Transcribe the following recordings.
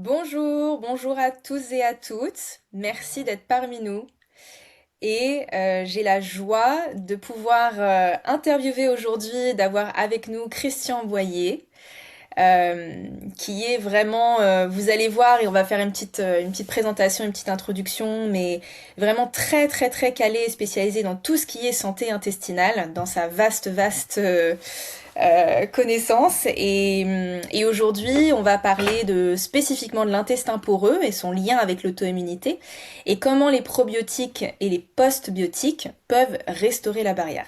Bonjour, bonjour à tous et à toutes. Merci d'être parmi nous. Et j'ai la joie de pouvoir interviewer aujourd'hui, d'avoir avec nous Christian Boyer, qui est vraiment, vous allez voir, et on va faire une petite présentation, une petite introduction, mais vraiment très très très calé et spécialisé dans tout ce qui est santé intestinale, dans sa vaste connaissance. Et aujourd'hui, on va parler spécifiquement de l'intestin poreux et son lien avec l'auto-immunité et comment les probiotiques et les postbiotiques peuvent restaurer la barrière.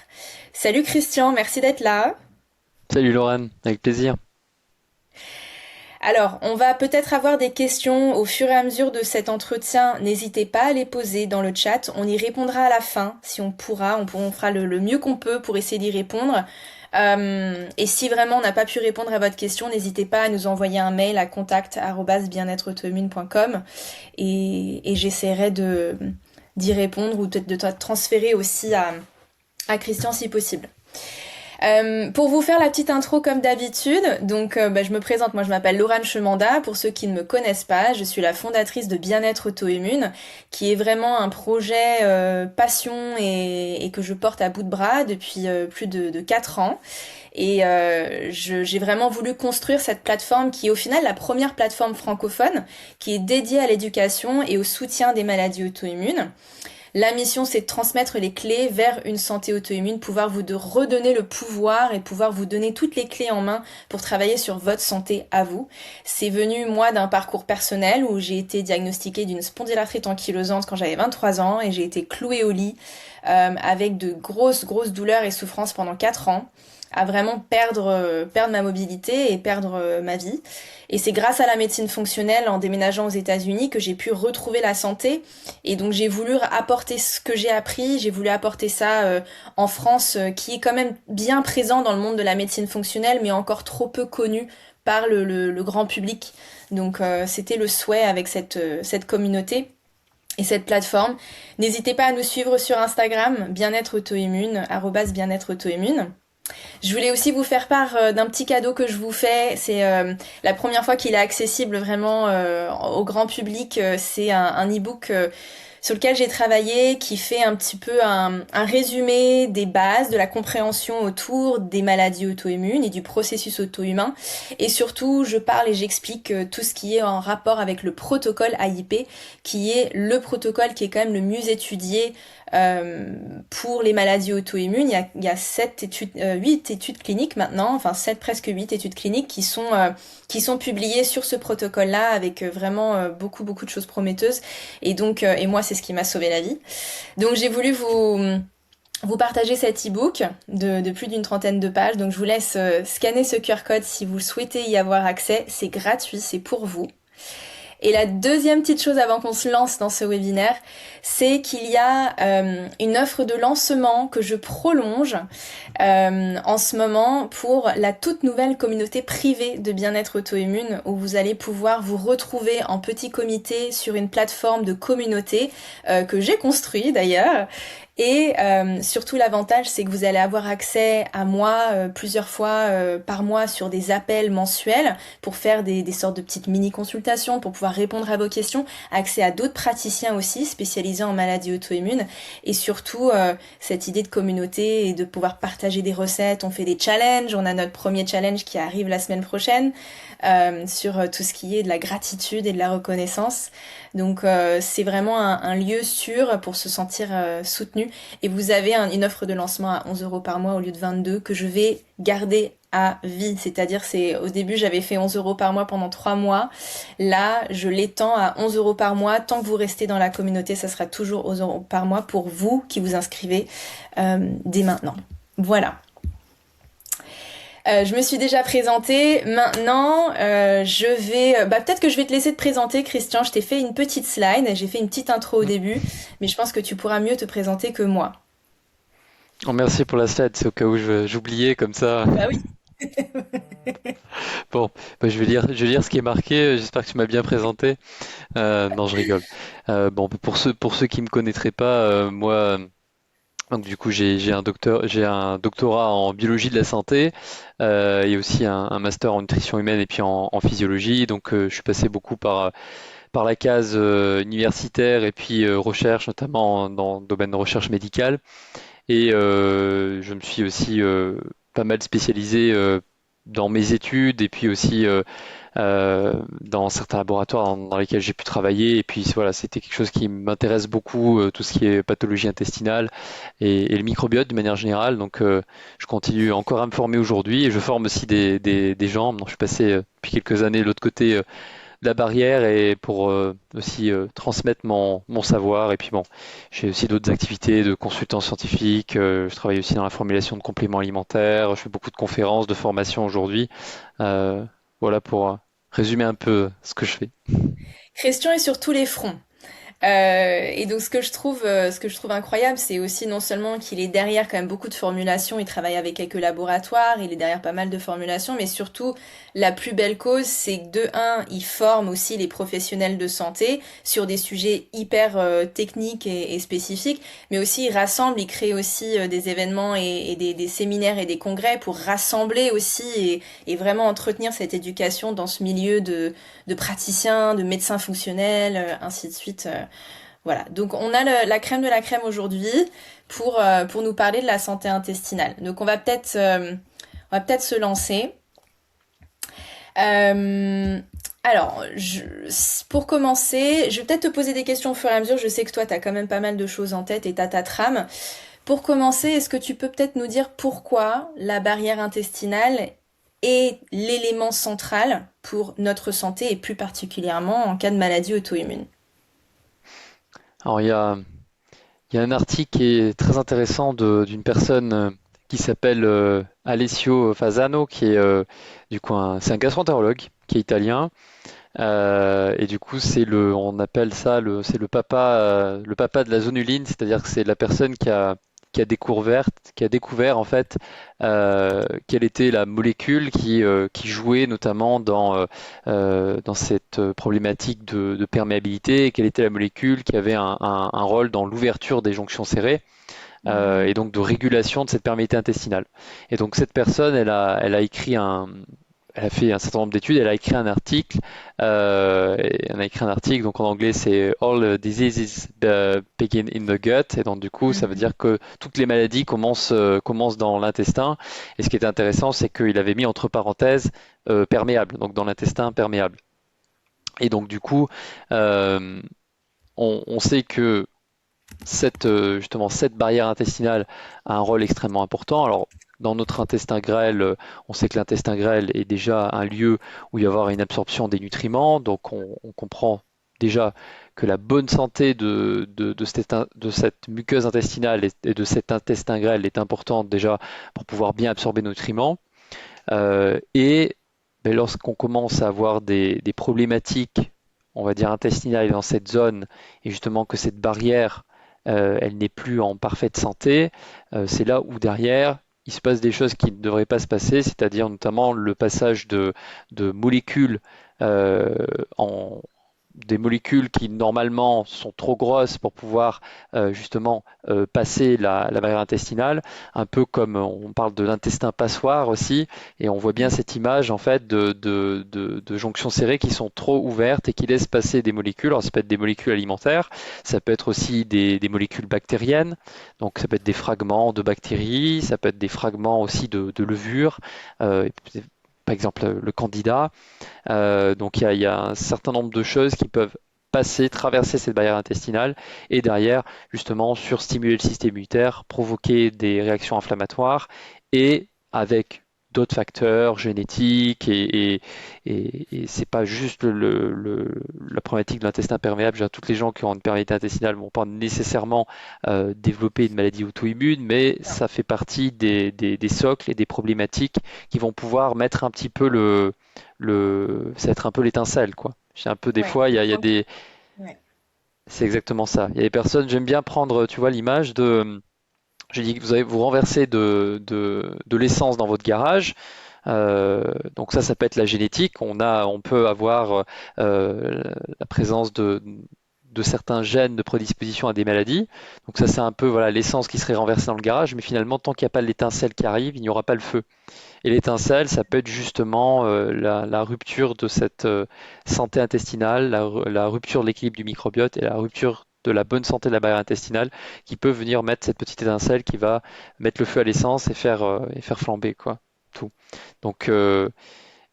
Salut Christian, merci d'être là. Salut Laurent, avec plaisir. Alors, on va peut-être avoir des questions au fur et à mesure de cet entretien. N'hésitez pas à les poser dans le chat. On y répondra à la fin, si on pourra. On fera le mieux qu'on peut pour essayer d'y répondre. Et si vraiment on n'a pas pu répondre à votre question, n'hésitez pas à nous envoyer un mail à contact@bien-être-auto-immune.com et j'essaierai d'y répondre ou peut-être de transférer aussi à Christian si possible. Pour vous faire la petite intro comme d'habitude, donc je me présente, moi je m'appelle Laurent Chemanda, pour ceux qui ne me connaissent pas, je suis la fondatrice de Bien-être Auto-Immune, qui est vraiment un projet passion et que je porte à bout de bras depuis plus de 4 ans. Et j'ai vraiment voulu construire cette plateforme qui est au final la première plateforme francophone qui est dédiée à l'éducation et au soutien des maladies auto-immunes. La mission, c'est de transmettre les clés vers une santé auto-immune, pouvoir vous de redonner le pouvoir et pouvoir vous donner toutes les clés en main pour travailler sur votre santé à vous. C'est venu, moi, d'un parcours personnel où j'ai été diagnostiquée d'une spondylarthrite ankylosante quand j'avais 23 ans et j'ai été clouée au lit avec de grosses douleurs et souffrances pendant 4 ans à vraiment perdre ma mobilité et perdre ma vie. Et c'est grâce à la médecine fonctionnelle en déménageant aux États-Unis que j'ai pu retrouver la santé. Et donc j'ai voulu apporter ce que j'ai appris, j'ai voulu apporter ça en France, qui est quand même bien présent dans le monde de la médecine fonctionnelle, mais encore trop peu connu par le grand public. Donc c'était le souhait avec cette communauté et cette plateforme. N'hésitez pas à nous suivre sur Instagram, bien-être auto-immune, @bien-être auto-immune. Je voulais aussi vous faire part d'un petit cadeau que je vous fais. C'est la première fois qu'il est accessible vraiment au grand public. C'est un e-book sur lequel j'ai travaillé qui fait un petit peu un résumé des bases, de la compréhension autour des maladies auto-immunes et du processus auto-humain. Et surtout, je parle et j'explique tout ce qui est en rapport avec le protocole AIP, qui est le protocole qui est quand même le mieux étudié pour les maladies auto-immunes. Il y a 8 études cliniques maintenant, enfin 7, presque 8 études cliniques qui sont publiées sur ce protocole-là avec vraiment beaucoup de choses prometteuses. Et donc, et moi, c'est ce qui m'a sauvé la vie. Donc, j'ai voulu vous partager cet e-book de plus d'une trentaine de pages. Donc, je vous laisse scanner ce QR code si vous souhaitez y avoir accès. C'est gratuit, c'est pour vous. Et la deuxième petite chose avant qu'on se lance dans ce webinaire, c'est qu'il y a une offre de lancement que je prolonge en ce moment pour la toute nouvelle communauté privée de bien-être auto-immune où vous allez pouvoir vous retrouver en petit comité sur une plateforme de communauté que j'ai construit d'ailleurs. Et surtout l'avantage, c'est que vous allez avoir accès à moi plusieurs fois par mois sur des appels mensuels pour faire des sortes de petites mini-consultations, pour pouvoir répondre à vos questions, accès à d'autres praticiens aussi spécialisés en maladies auto-immunes, et surtout cette idée de communauté et de pouvoir partager des recettes. On fait des challenges, on a notre premier challenge qui arrive la semaine prochaine sur tout ce qui est de la gratitude et de la reconnaissance. Donc c'est vraiment un lieu sûr pour se sentir soutenu. Et vous avez une offre de lancement à 11 euros par mois au lieu de 22 que je vais garder à vie. C'est-à-dire, au début, j'avais fait 11 euros par mois pendant 3 mois. Là, je l'étends à 11 euros par mois. Tant que vous restez dans la communauté, ça sera toujours 11 euros par mois pour vous qui vous inscrivez dès maintenant. Voilà. Je me suis déjà présentée. Maintenant, je vais... peut-être que je vais te laisser te présenter, Christian. Je t'ai fait une petite slide. J'ai fait une petite intro au début. Mais je pense que tu pourras mieux te présenter que moi. Oh, merci pour la slide, c'est au cas où j'oubliais comme ça. Bah oui. Bon, je vais lire ce qui est marqué. J'espère que tu m'as bien présenté. Non, je rigole. Bon, pour ceux qui me connaîtraient pas, moi, Donc du coup, j'ai un doctorat en biologie de la santé et aussi un master en nutrition humaine et puis en physiologie. Donc je suis passé beaucoup par la case universitaire et puis recherche, notamment dans le domaine de recherche médicale. Et je me suis aussi pas mal spécialisé dans mes études et puis aussi dans certains laboratoires dans lesquels j'ai pu travailler. Et puis voilà, c'était quelque chose qui m'intéresse beaucoup, tout ce qui est pathologie intestinale et le microbiote de manière générale. Donc je continue encore à me former aujourd'hui et je forme aussi des gens. Donc, je suis passé depuis quelques années de l'autre côté de la barrière et pour aussi transmettre mon savoir. Et puis bon, j'ai aussi d'autres activités de consultant scientifique. Je travaille aussi dans la formulation de compléments alimentaires. Je fais beaucoup de conférences, de formations aujourd'hui. Euh, voilà pour résumer un peu ce que je fais. Christian est sur tous les fronts. Et donc ce que je trouve incroyable, c'est aussi non seulement qu'il est derrière quand même beaucoup de formulations, il travaille avec quelques laboratoires, il est derrière pas mal de formulations, mais surtout la plus belle cause, c'est que de un, il forme aussi les professionnels de santé sur des sujets hyper techniques et spécifiques, mais aussi il rassemble, il crée aussi des événements et des séminaires et des congrès pour rassembler aussi et vraiment entretenir cette éducation dans ce milieu de praticiens, de médecins fonctionnels, ainsi de suite. Voilà, donc on a la crème de la crème aujourd'hui pour nous parler de la santé intestinale. Donc on va peut-être se lancer. Euh, alors, pour commencer, je vais peut-être te poser des questions au fur et à mesure. Je sais que toi, tu as quand même pas mal de choses en tête et t'as ta trame. Pour commencer, est-ce que tu peux peut-être nous dire pourquoi la barrière intestinale est l'élément central pour notre santé et plus particulièrement en cas de maladie auto-immune? Alors il y a un article qui est très intéressant d'une personne qui s'appelle Alessio Fasano, qui est c'est un gastroentérologue qui est italien. Et du coup, on appelle ça c'est le papa de la zonuline, c'est-à-dire que c'est la personne qui a découvert en fait quelle était la molécule qui jouait notamment dans cette problématique de perméabilité, et quelle était la molécule qui avait un rôle dans l'ouverture des jonctions serrées. Et donc de régulation de cette perméabilité intestinale. Et donc cette personne, elle a fait un certain nombre d'études, elle a écrit un article, elle a écrit un article, donc en anglais c'est All diseases begin in the gut, et donc du coup ça veut Mhm. dire que toutes les maladies commencent dans l'intestin, et ce qui est intéressant c'est qu'il avait mis entre parenthèses perméable, donc dans l'intestin perméable. Et donc du coup, euh, on sait que justement, cette barrière intestinale a un rôle extrêmement important. Alors, dans notre intestin grêle, on sait que l'intestin grêle est déjà un lieu où il va y avoir une absorption des nutriments. Donc, on comprend déjà que la bonne santé de cette muqueuse intestinale et de cet intestin grêle est importante déjà pour pouvoir bien absorber nos nutriments. Et ben, lorsqu'on commence à avoir des problématiques, on va dire intestinales dans cette zone, et justement que cette barrière, elle n'est plus en parfaite santé, c'est là où derrière, il se passe des choses qui ne devraient pas se passer, c'est-à-dire notamment le passage de molécules euh, en, des molécules qui normalement sont trop grosses pour pouvoir justement passer la barrière intestinale, un peu comme on parle de l'intestin passoire aussi, et on voit bien cette image en fait de jonctions serrées qui sont trop ouvertes et qui laissent passer des molécules. Alors ça peut être des molécules alimentaires, ça peut être aussi des molécules bactériennes, donc ça peut être des fragments de bactéries, ça peut être des fragments aussi de levure, euh, par exemple le candida. Donc il y a un certain nombre de choses qui peuvent passer, traverser cette barrière intestinale et derrière, justement, surstimuler le système immunitaire, provoquer des réactions inflammatoires et avec d'autres facteurs génétiques et c'est pas juste la problématique de l'intestin perméable. Je veux dire, toutes les gens qui ont une perméabilité intestinale vont pas nécessairement développer une maladie auto-immune, mais ça fait partie des socles et des problématiques qui vont pouvoir mettre un petit peu c'est être un peu l'étincelle, quoi. J'ai un peu des Ouais. fois, il y a Donc, des, ouais. c'est exactement ça. Il y a des personnes, j'aime bien prendre, tu vois, l'image de, je dis que vous renversez de l'essence dans votre garage. Donc ça peut être la génétique. On peut avoir la présence de certains gènes de prédisposition à des maladies. Donc ça, c'est un peu voilà l'essence qui serait renversée dans le garage, mais finalement, tant qu'il n'y a pas l'étincelle qui arrive, il n'y aura pas le feu. Et l'étincelle, ça peut être justement la rupture de cette santé intestinale, la rupture de l'équilibre du microbiote et la rupture de la bonne santé de la barrière intestinale qui peut venir mettre cette petite étincelle qui va mettre le feu à l'essence et faire flamber quoi, tout. Donc,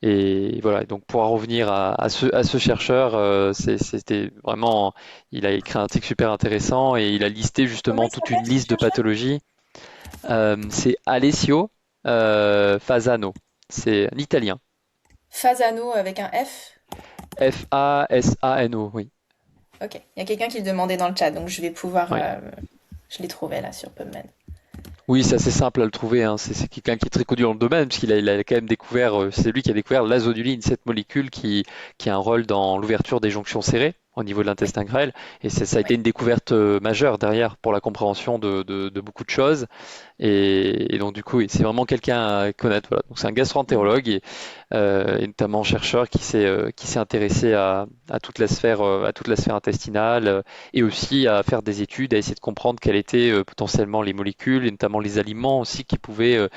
et voilà, donc pour en revenir à ce chercheur, c'était vraiment, il a écrit un article super intéressant et il a listé Comment justement il toute s'appelle une ce liste de chercheur? pathologies. C'est Alessio Fasano. C'est un Italien. Fasano avec un F. Fasano, oui. Ok, il y a quelqu'un qui le demandait dans le chat, donc je vais pouvoir. Oui, Je l'ai trouvé là sur PubMed. oui, c'est assez simple à le trouver, hein. C'est quelqu'un qui est très connu dans le domaine, il a quand même découvert, c'est lui qui a découvert l'azonuline, cette molécule qui a un rôle dans l'ouverture des jonctions serrées au niveau de Oui, l'intestin grêle. Et ça a été oui. une découverte majeure derrière pour la compréhension de beaucoup de choses. Et donc, du coup, oui, c'est vraiment quelqu'un à connaître. Voilà. Donc, c'est un gastroentérologue et notamment chercheur qui s'est intéressé à toute la sphère intestinale et aussi à faire des études, à essayer de comprendre quelles étaient potentiellement les molécules et notamment les aliments aussi qui pouvaient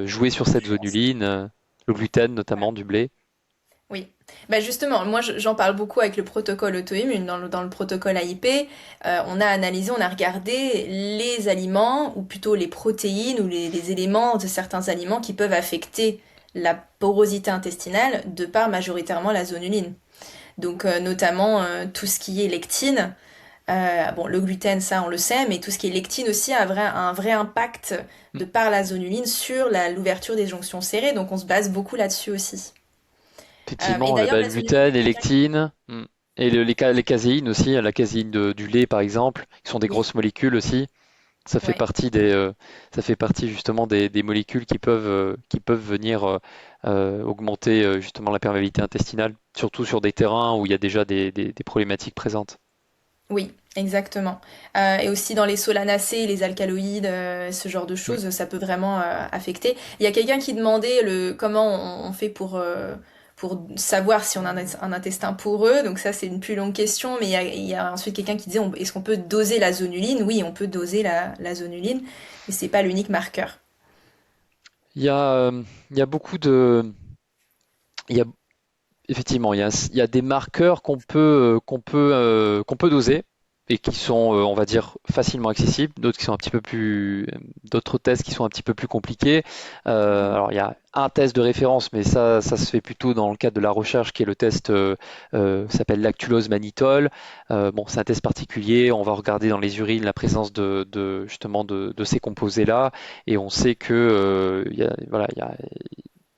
jouer sur cette Influence. zonuline, le gluten Ouais. notamment, du blé. Oui. Bah justement, moi j'en parle beaucoup avec le protocole auto-immune. Dans le protocole AIP, on a analysé, on a regardé les aliments, ou plutôt les protéines ou les éléments de certains aliments qui peuvent affecter la porosité intestinale de par majoritairement la zonuline. Donc notamment tout ce qui est lectine. Bon, le gluten, ça on le sait, mais tout ce qui est lectine aussi a un vrai impact Mm. de par la zonuline sur l'ouverture des jonctions serrées. Donc on se base beaucoup là-dessus aussi. Et Effectivement, d'ailleurs, le la zonuline, il y gluten, a les quelqu'un qui... lectines, et les caséines aussi, la caséine du lait par exemple, qui sont des Oui, grosses molécules aussi. ouais, Ça fait partie justement des molécules qui peuvent venir augmenter justement la perméabilité intestinale, surtout sur des terrains où il y a déjà des problématiques présentes. oui, exactement. Et aussi dans les solanacées, les alcaloïdes, ce genre de Mm. choses, ça peut vraiment affecter. Il y a quelqu'un qui demandait comment on fait pour savoir si on a un intestin poreux. Donc ça, c'est une plus longue question. Mais il y a ensuite quelqu'un qui disait, est-ce qu'on peut doser la zonuline? Oui, on peut doser la zonuline, mais c'est pas l'unique marqueur. Il y a, il y a beaucoup de, il y a, effectivement, il y a des marqueurs qu'on peut doser et qui sont, on va dire, facilement accessibles, d'autres qui sont un petit peu plus, d'autres tests qui sont un petit peu plus compliqués. Mhm. Alors, il y a un test de référence, mais ça se fait plutôt dans le cadre de la recherche, qui est le test s'appelle lactulose mannitol. Bon, c'est un test particulier. On va regarder dans les urines la présence justement de ces composés-là, et on sait que voilà,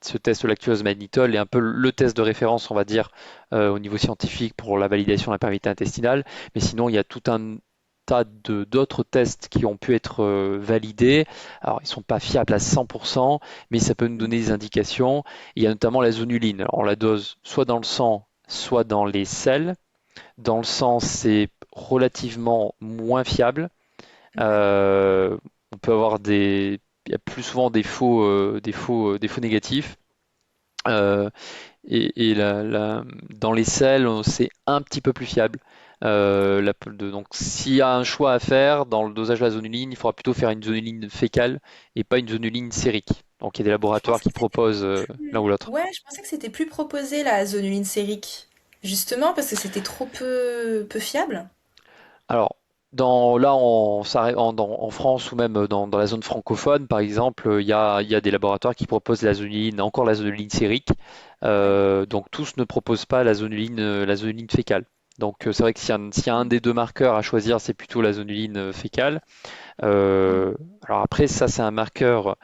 ce test lactulose-mannitol est un peu le test de référence, on va dire, au niveau scientifique pour la validation de la perméabilité intestinale. Mais sinon, il y a tout un tas d'autres tests qui ont pu être validés. Alors, ils ne sont pas fiables à 100%, mais ça peut nous donner des indications. Il y a notamment la zonuline. Alors, on la dose soit dans le sang, soit dans les selles. Dans le sang, c'est relativement moins fiable. Ouais. Euh, on peut avoir il y a plus souvent des faux négatifs. Euh, dans les selles, c'est un petit peu plus fiable. Donc, s'il y a un choix à faire dans le dosage de la zonuline, il faudra plutôt faire une zonuline fécale et pas une zonuline sérique. Donc, il y a des Je laboratoires pensais qui que c'était proposent l'un ou l'autre. Ouais, je pensais que c'était plus proposé la zonuline sérique. Justement parce que c'était trop peu fiable. Alors, en France ou même dans la zone francophone, par exemple, il y a des laboratoires qui proposent encore la zonuline sérique. Ouais. Donc, tous ne proposent pas la zonuline fécale. Donc, c'est vrai que s'il y a un des deux marqueurs à choisir, c'est plutôt la zonuline fécale. Mm. Euh, alors après, ça c'est un marqueur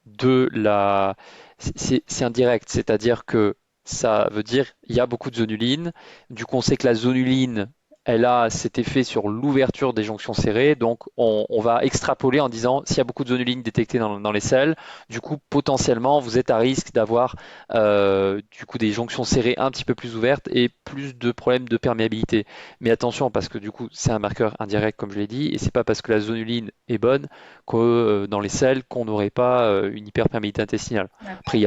de la, c'est indirect, c'est-à-dire que ça veut dire il y a beaucoup de zonuline. Du coup, on sait que la zonuline, elle a cet effet sur l'ouverture des jonctions serrées. Donc, on va extrapoler en disant s'il y a beaucoup de zonuline détectée dans les selles, du coup, potentiellement, vous êtes à risque d'avoir du coup des jonctions serrées un petit peu plus ouvertes et plus de problèmes de perméabilité. Mais attention, parce que du coup, c'est un marqueur indirect, comme je l'ai dit, et c'est pas parce que la zonuline est bonne que dans les selles qu'on n'aurait pas une hyperperméabilité intestinale. Ah, Après, exactement. il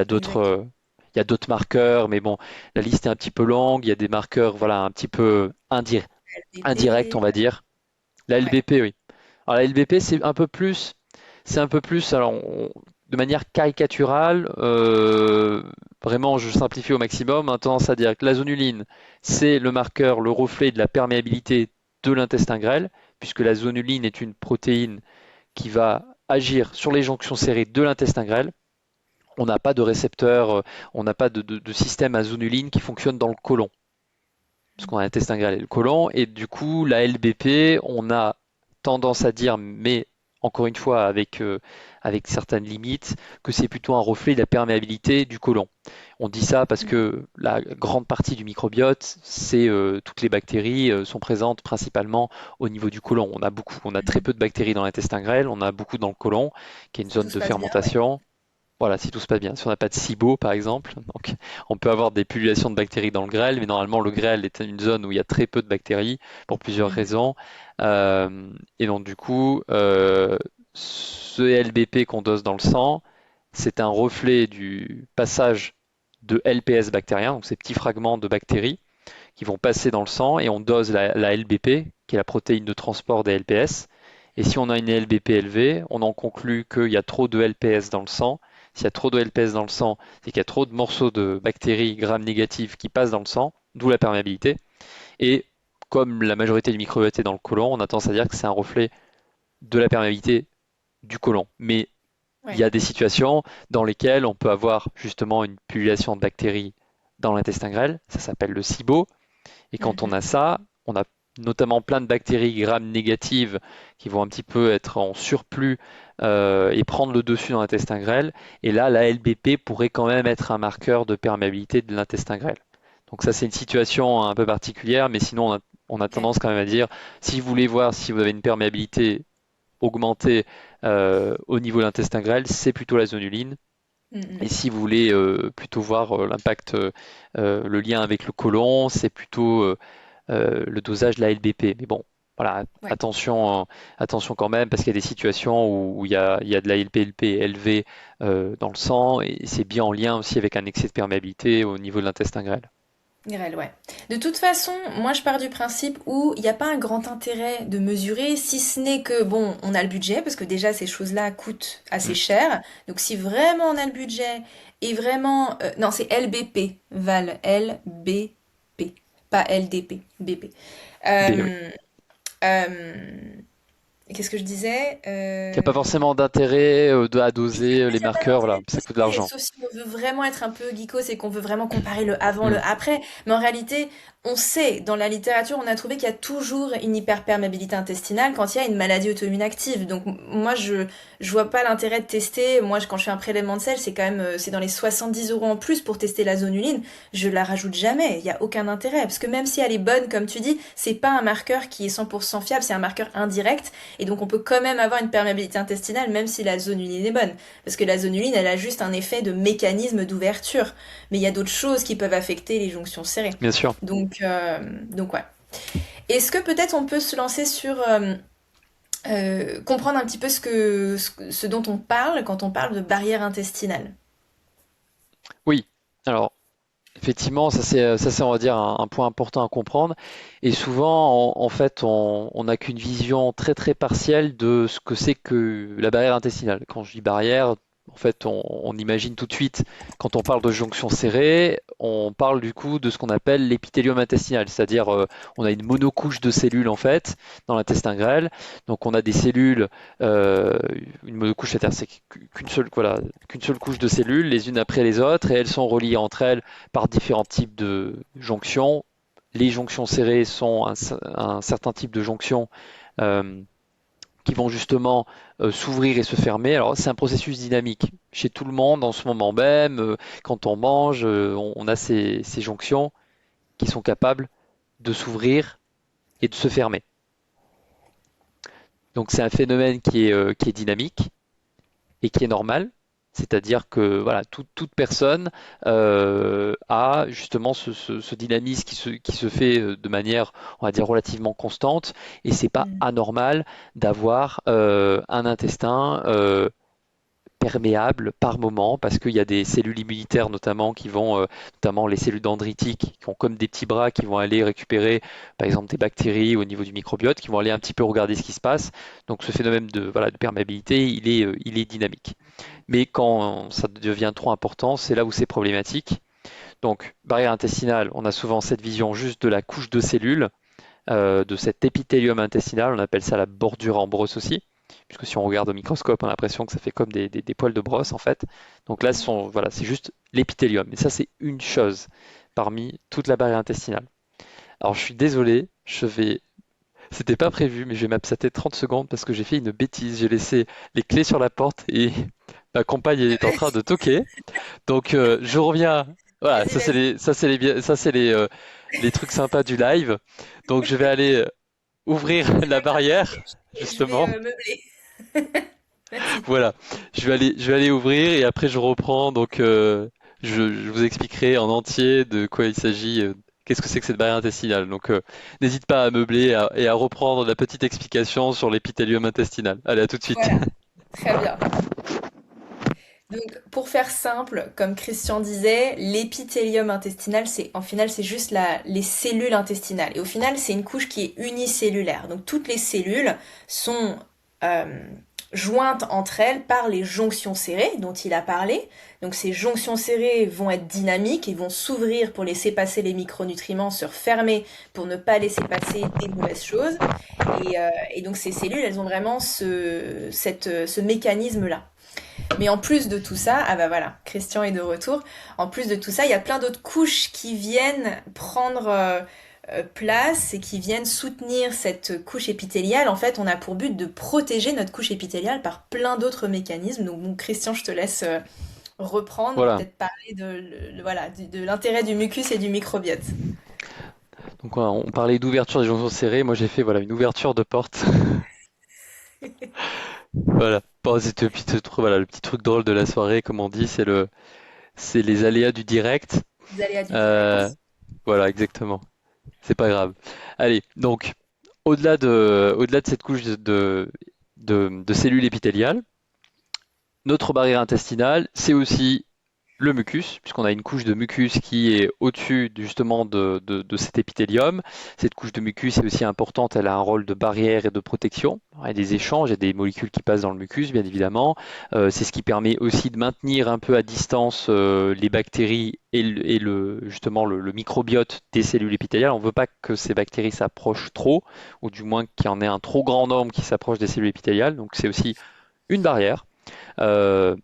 y a d'autres marqueurs, mais bon, la liste est un petit peu longue. Il y a des marqueurs, voilà, un petit peu indirecte, on LBP, va dire. La ouais. LBP, oui. Alors la LBP, c'est un peu plus, de manière caricaturale, vraiment, je simplifie au maximum, on a tendance à dire que la zonuline, c'est le marqueur, le reflet de la perméabilité de l'intestin grêle, puisque la zonuline est une protéine qui va agir sur les jonctions serrées de l'intestin grêle. On n'a pas de récepteur, on n'a pas de système à zonuline qui fonctionne dans le côlon, parce qu'on a l'intestin grêle et le côlon, et du coup, la LBP, on a tendance à dire, mais encore une fois, avec certaines limites, que c'est plutôt un reflet de la perméabilité du côlon. On dit ça parce Mm. que la grande partie du microbiote, c'est toutes les bactéries sont présentes principalement au niveau du côlon. On a très peu de bactéries dans l'intestin grêle, on a beaucoup dans le côlon, qui est une Si tout zone se de passe bien, ouais. fermentation. Voilà, si tout se passe bien. Si on n'a pas de SIBO, par exemple, donc on peut avoir des pullulations de bactéries dans le grêle, mais normalement le grêle est une zone où il y a très peu de bactéries pour plusieurs Mhm. raisons. Et donc du coup, ce LBP qu'on dose dans le sang, c'est un reflet du passage de LPS bactérien, donc ces petits fragments de bactéries qui vont passer dans le sang, et on dose la LBP, qui est la protéine de transport des LPS. Et si on a une LBP élevée, on en conclut qu'il y a trop de LPS dans le sang. S'il y a trop de LPS dans le sang, c'est qu'il y a trop de morceaux de bactéries gram négatives qui passent dans le sang, d'où la perméabilité. Et comme la majorité du microbiote est dans le côlon, on a tendance à dire que c'est un reflet de la perméabilité du côlon. Mais il y Ouais. a des situations dans lesquelles on peut avoir justement une pullulation de bactéries dans l'intestin grêle, ça s'appelle le SIBO, et quand on Mhm. a ça, on a notamment plein de bactéries gram négatives qui vont un petit peu être en surplus et prendre le dessus dans l'intestin grêle. Et là, la LBP pourrait quand même être un marqueur de perméabilité de l'intestin grêle. Donc ça, c'est une situation un peu particulière, mais sinon, on a Ok. tendance quand même à dire, si vous voulez voir si vous avez une perméabilité augmentée au niveau de l'intestin grêle, c'est plutôt la zonuline. Et Mhm. si vous voulez plutôt voir l'impact, le lien avec le côlon, c'est plutôt le dosage de la LBP. Mais bon, voilà, Ouais. attention quand même, parce qu'il y a des situations où il y a de la LPLP élevée dans le sang, et c'est bien en lien aussi avec un excès de perméabilité au niveau de l'intestin grêle. Grêle, ouais. De toute façon, moi je pars du principe où il n'y a pas un grand intérêt de mesurer, si ce n'est que, bon, on a le budget, parce que déjà ces choses-là coûtent assez Mm. cher. Donc si vraiment on a le budget, et vraiment... non, c'est LBP, Val, LBP, pas LDP, BP. B, oui. Euh, euh, Qu'est-ce que je disais? Il n'y a pas forcément d'intérêt à doser Il les n'y a pas marqueurs, voilà, d'intérêt ça coûte de poussé, l'argent. sauf si on veut vraiment être un peu geekos et qu'on veut vraiment comparer le avant, le Mm. après. Mais en réalité, on sait, dans la littérature, on a trouvé qu'il y a toujours une hyperperméabilité intestinale quand il y a une maladie auto-immune active. Donc moi, je vois pas l'intérêt de tester. Moi, quand je fais un prélèvement de sel, c'est quand même, c'est dans les 70 € en plus pour tester la zonuline. Je la rajoute jamais. Il y a aucun intérêt. Parce que même si elle est bonne, comme tu dis, c'est pas un marqueur qui est 100% fiable, c'est un marqueur indirect. Et donc on peut quand même avoir une perméabilité intestinale, même si la zonuline est bonne. Parce que la zonuline, elle a juste un effet de mécanisme d'ouverture. Mais il y a d'autres choses qui peuvent affecter les jonctions serrées. Bien sûr. Donc ouais. Est-ce que peut-être on peut se lancer sur comprendre un petit peu ce dont on parle quand on parle de barrière intestinale? Oui. Alors, effectivement, ça c'est, on va dire, un point important à comprendre. Et souvent, en fait, on n'a qu'une vision très très partielle de ce que c'est que la barrière intestinale. Quand je dis barrière, en fait, on imagine tout de suite, quand on parle de jonction serrée, on parle du coup de ce qu'on appelle l'épithélium intestinal, c'est-à-dire on a une monocouche de cellules en fait dans l'intestin grêle. Donc on a des cellules, euh, une monocouche, c'est-à-dire c'est qu'une seule, voilà, qu'une seule couche de cellules, les unes après les autres, et elles sont reliées entre elles par différents types de jonctions. Les jonctions serrées sont un certain type de jonctions euh, qui vont justement s'ouvrir et se fermer. Alors c'est un processus dynamique chez tout le monde en ce moment même. Quand on mange, on a ces jonctions qui sont capables de s'ouvrir et de se fermer. Donc c'est un phénomène qui est dynamique et qui est normal. C'est-à-dire que voilà, toute personne a justement ce dynamisme qui se fait de manière, on va dire, relativement constante, et c'est pas Mm. anormal d'avoir un intestin perméable par moment parce qu'il y a des cellules immunitaires notamment qui vont, notamment les cellules dendritiques, qui ont comme des petits bras qui vont aller récupérer par exemple des bactéries au niveau du microbiote, qui vont aller un petit peu regarder ce qui se passe. Donc ce phénomène de, voilà, de perméabilité, il est dynamique. Mais quand ça devient trop important, c'est là où c'est problématique. Donc barrière intestinale, on a souvent cette vision juste de la couche de cellules de cet épithélium intestinal, on appelle ça la bordure en brosse aussi, puisque si on regarde au microscope, on a l'impression que ça fait comme des poils de brosse en fait. Donc là, voilà, c'est juste l'épithélium. Et ça, c'est une chose parmi toute la barrière intestinale. Alors je suis désolé, c'était pas prévu, mais je vais m'absenter 30 secondes parce que j'ai fait une bêtise. J'ai laissé les clés sur la porte et ma compagne est en train de toquer. Donc je reviens. Voilà, Vas-y, vas-y. ça c'est les trucs sympas du live. Donc je vais aller ouvrir la barrière, Je vais justement. meubler. Vas-y. Voilà, je vais aller ouvrir et après je reprends. Donc je vous expliquerai en entier de quoi il s'agit. Qu'est-ce que c'est que cette barrière intestinale? Donc n'hésite pas à meubler et à reprendre la petite explication sur l'épithélium intestinal. Allez, à tout de suite. Voilà, très bien. Donc, pour faire simple, comme Christian disait, l'épithélium intestinal, en final, c'est juste les cellules intestinales. Et au final, c'est une couche qui est unicellulaire. Donc, toutes les cellules sont euh, jointes entre elles par les jonctions serrées dont il a parlé. Donc, ces jonctions serrées vont être dynamiques et vont s'ouvrir pour laisser passer les micronutriments, se refermer pour ne pas laisser passer des mauvaises choses. Et donc, ces cellules, elles ont vraiment ce mécanisme-là. Mais en plus de tout ça, ah bah voilà, Christian est de retour. En plus de tout ça, il y a plein d'autres couches qui viennent prendre place et qui viennent soutenir cette couche épithéliale. En fait, on a pour but de protéger notre couche épithéliale par plein d'autres mécanismes. Donc, bon, Christian, je te laisse reprendre, Voilà. peut-être parler voilà, de l'intérêt du mucus et du microbiote. Donc voilà, on parlait d'ouverture des jonctions serrées. Moi j'ai fait voilà une ouverture de porte. Voilà. Bon, c'était voilà, le petit truc drôle de la soirée, comme on dit, c'est les aléas du direct. Vous allez à du Euh, direct. voilà, exactement. C'est pas grave. Allez, donc au-delà de cette couche de cellules épithéliales, notre barrière intestinale, c'est aussi le mucus, puisqu'on a une couche de mucus qui est au-dessus justement de cet épithélium. Cette couche de mucus est aussi importante, elle a un rôle de barrière et de protection. Il y a des échanges, il y a des molécules qui passent dans le mucus, bien évidemment. C'est ce qui permet aussi de maintenir un peu à distance les bactéries justement le microbiote des cellules épithéliales. On ne veut pas que ces bactéries s'approchent trop, ou du moins qu'il y en ait un trop grand nombre qui s'approche des cellules épithéliales. Donc c'est aussi une barrière. Euh,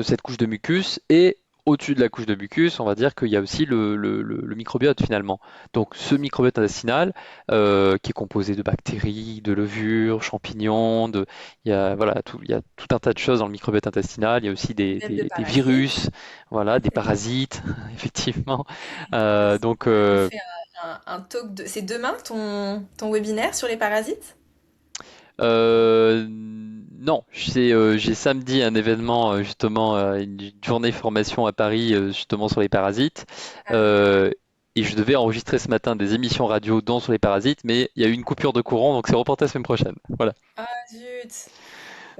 cette couche de mucus et au-dessus de la couche de mucus, on va dire qu'il y a aussi le microbiote finalement. Donc ce microbiote intestinal qui est composé de bactéries, de levures, champignons, il y a tout un tas de choses dans le microbiote intestinal. Il y a aussi Même de des parasites. virus, voilà, des parasites, effectivement. Yes. Donc On fait un talk de... C'est demain ton webinaire sur les parasites? non, j'ai samedi un événement justement, une journée formation à Paris justement sur les parasites. Ah, Euh, et je devais enregistrer ce matin des émissions radio dont sur les parasites, mais il y a eu une coupure de courant, donc c'est reporté la semaine prochaine. Voilà. ah, zut.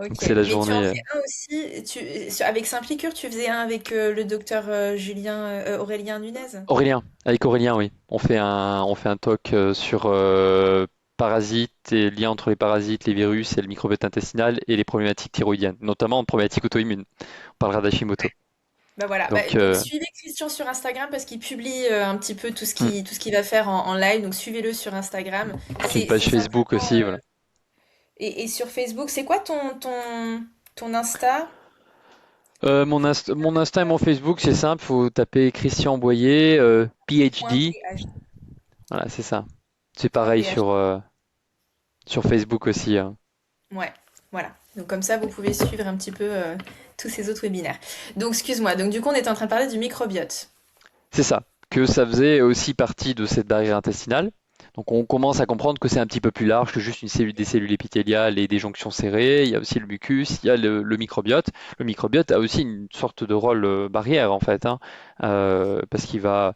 Donc Ok. c'est la Mais tu en journée. fais un aussi, avec Simplicure, tu faisais un avec le docteur Aurélien Nunez? Avec Aurélien, oui. On fait un talk sur parasites et liens entre les parasites, les virus et le microbiote intestinal et les problématiques thyroïdiennes, notamment en problématiques auto-immunes. On parlera d'Hashimoto. Bah voilà. Donc, Donc suivez Christian sur Instagram parce qu'il publie un petit peu hmm. tout ce qu'il va faire en live. Donc suivez-le sur Instagram. Puis une page C'est Facebook simplement. aussi, voilà. Et sur Facebook, c'est quoi ton Insta? Mon Insta et mon Facebook, c'est simple, faut taper Christian Boyer, Point PhD. .ph. Voilà, c'est ça. C'est Point pareil .ph. sur Facebook aussi, hein. Ouais, voilà. Donc comme ça, vous pouvez suivre un petit peu tous ces autres webinaires. Donc excuse-moi, donc du coup, on était en train de parler du microbiote. C'est ça, que ça faisait aussi partie de cette barrière intestinale. Donc on commence à comprendre que c'est un petit peu plus large que juste des cellules épithéliales et des jonctions serrées. Il y a aussi le mucus, il y a le microbiote. Le microbiote a aussi une sorte de rôle barrière en fait, hein, parce il va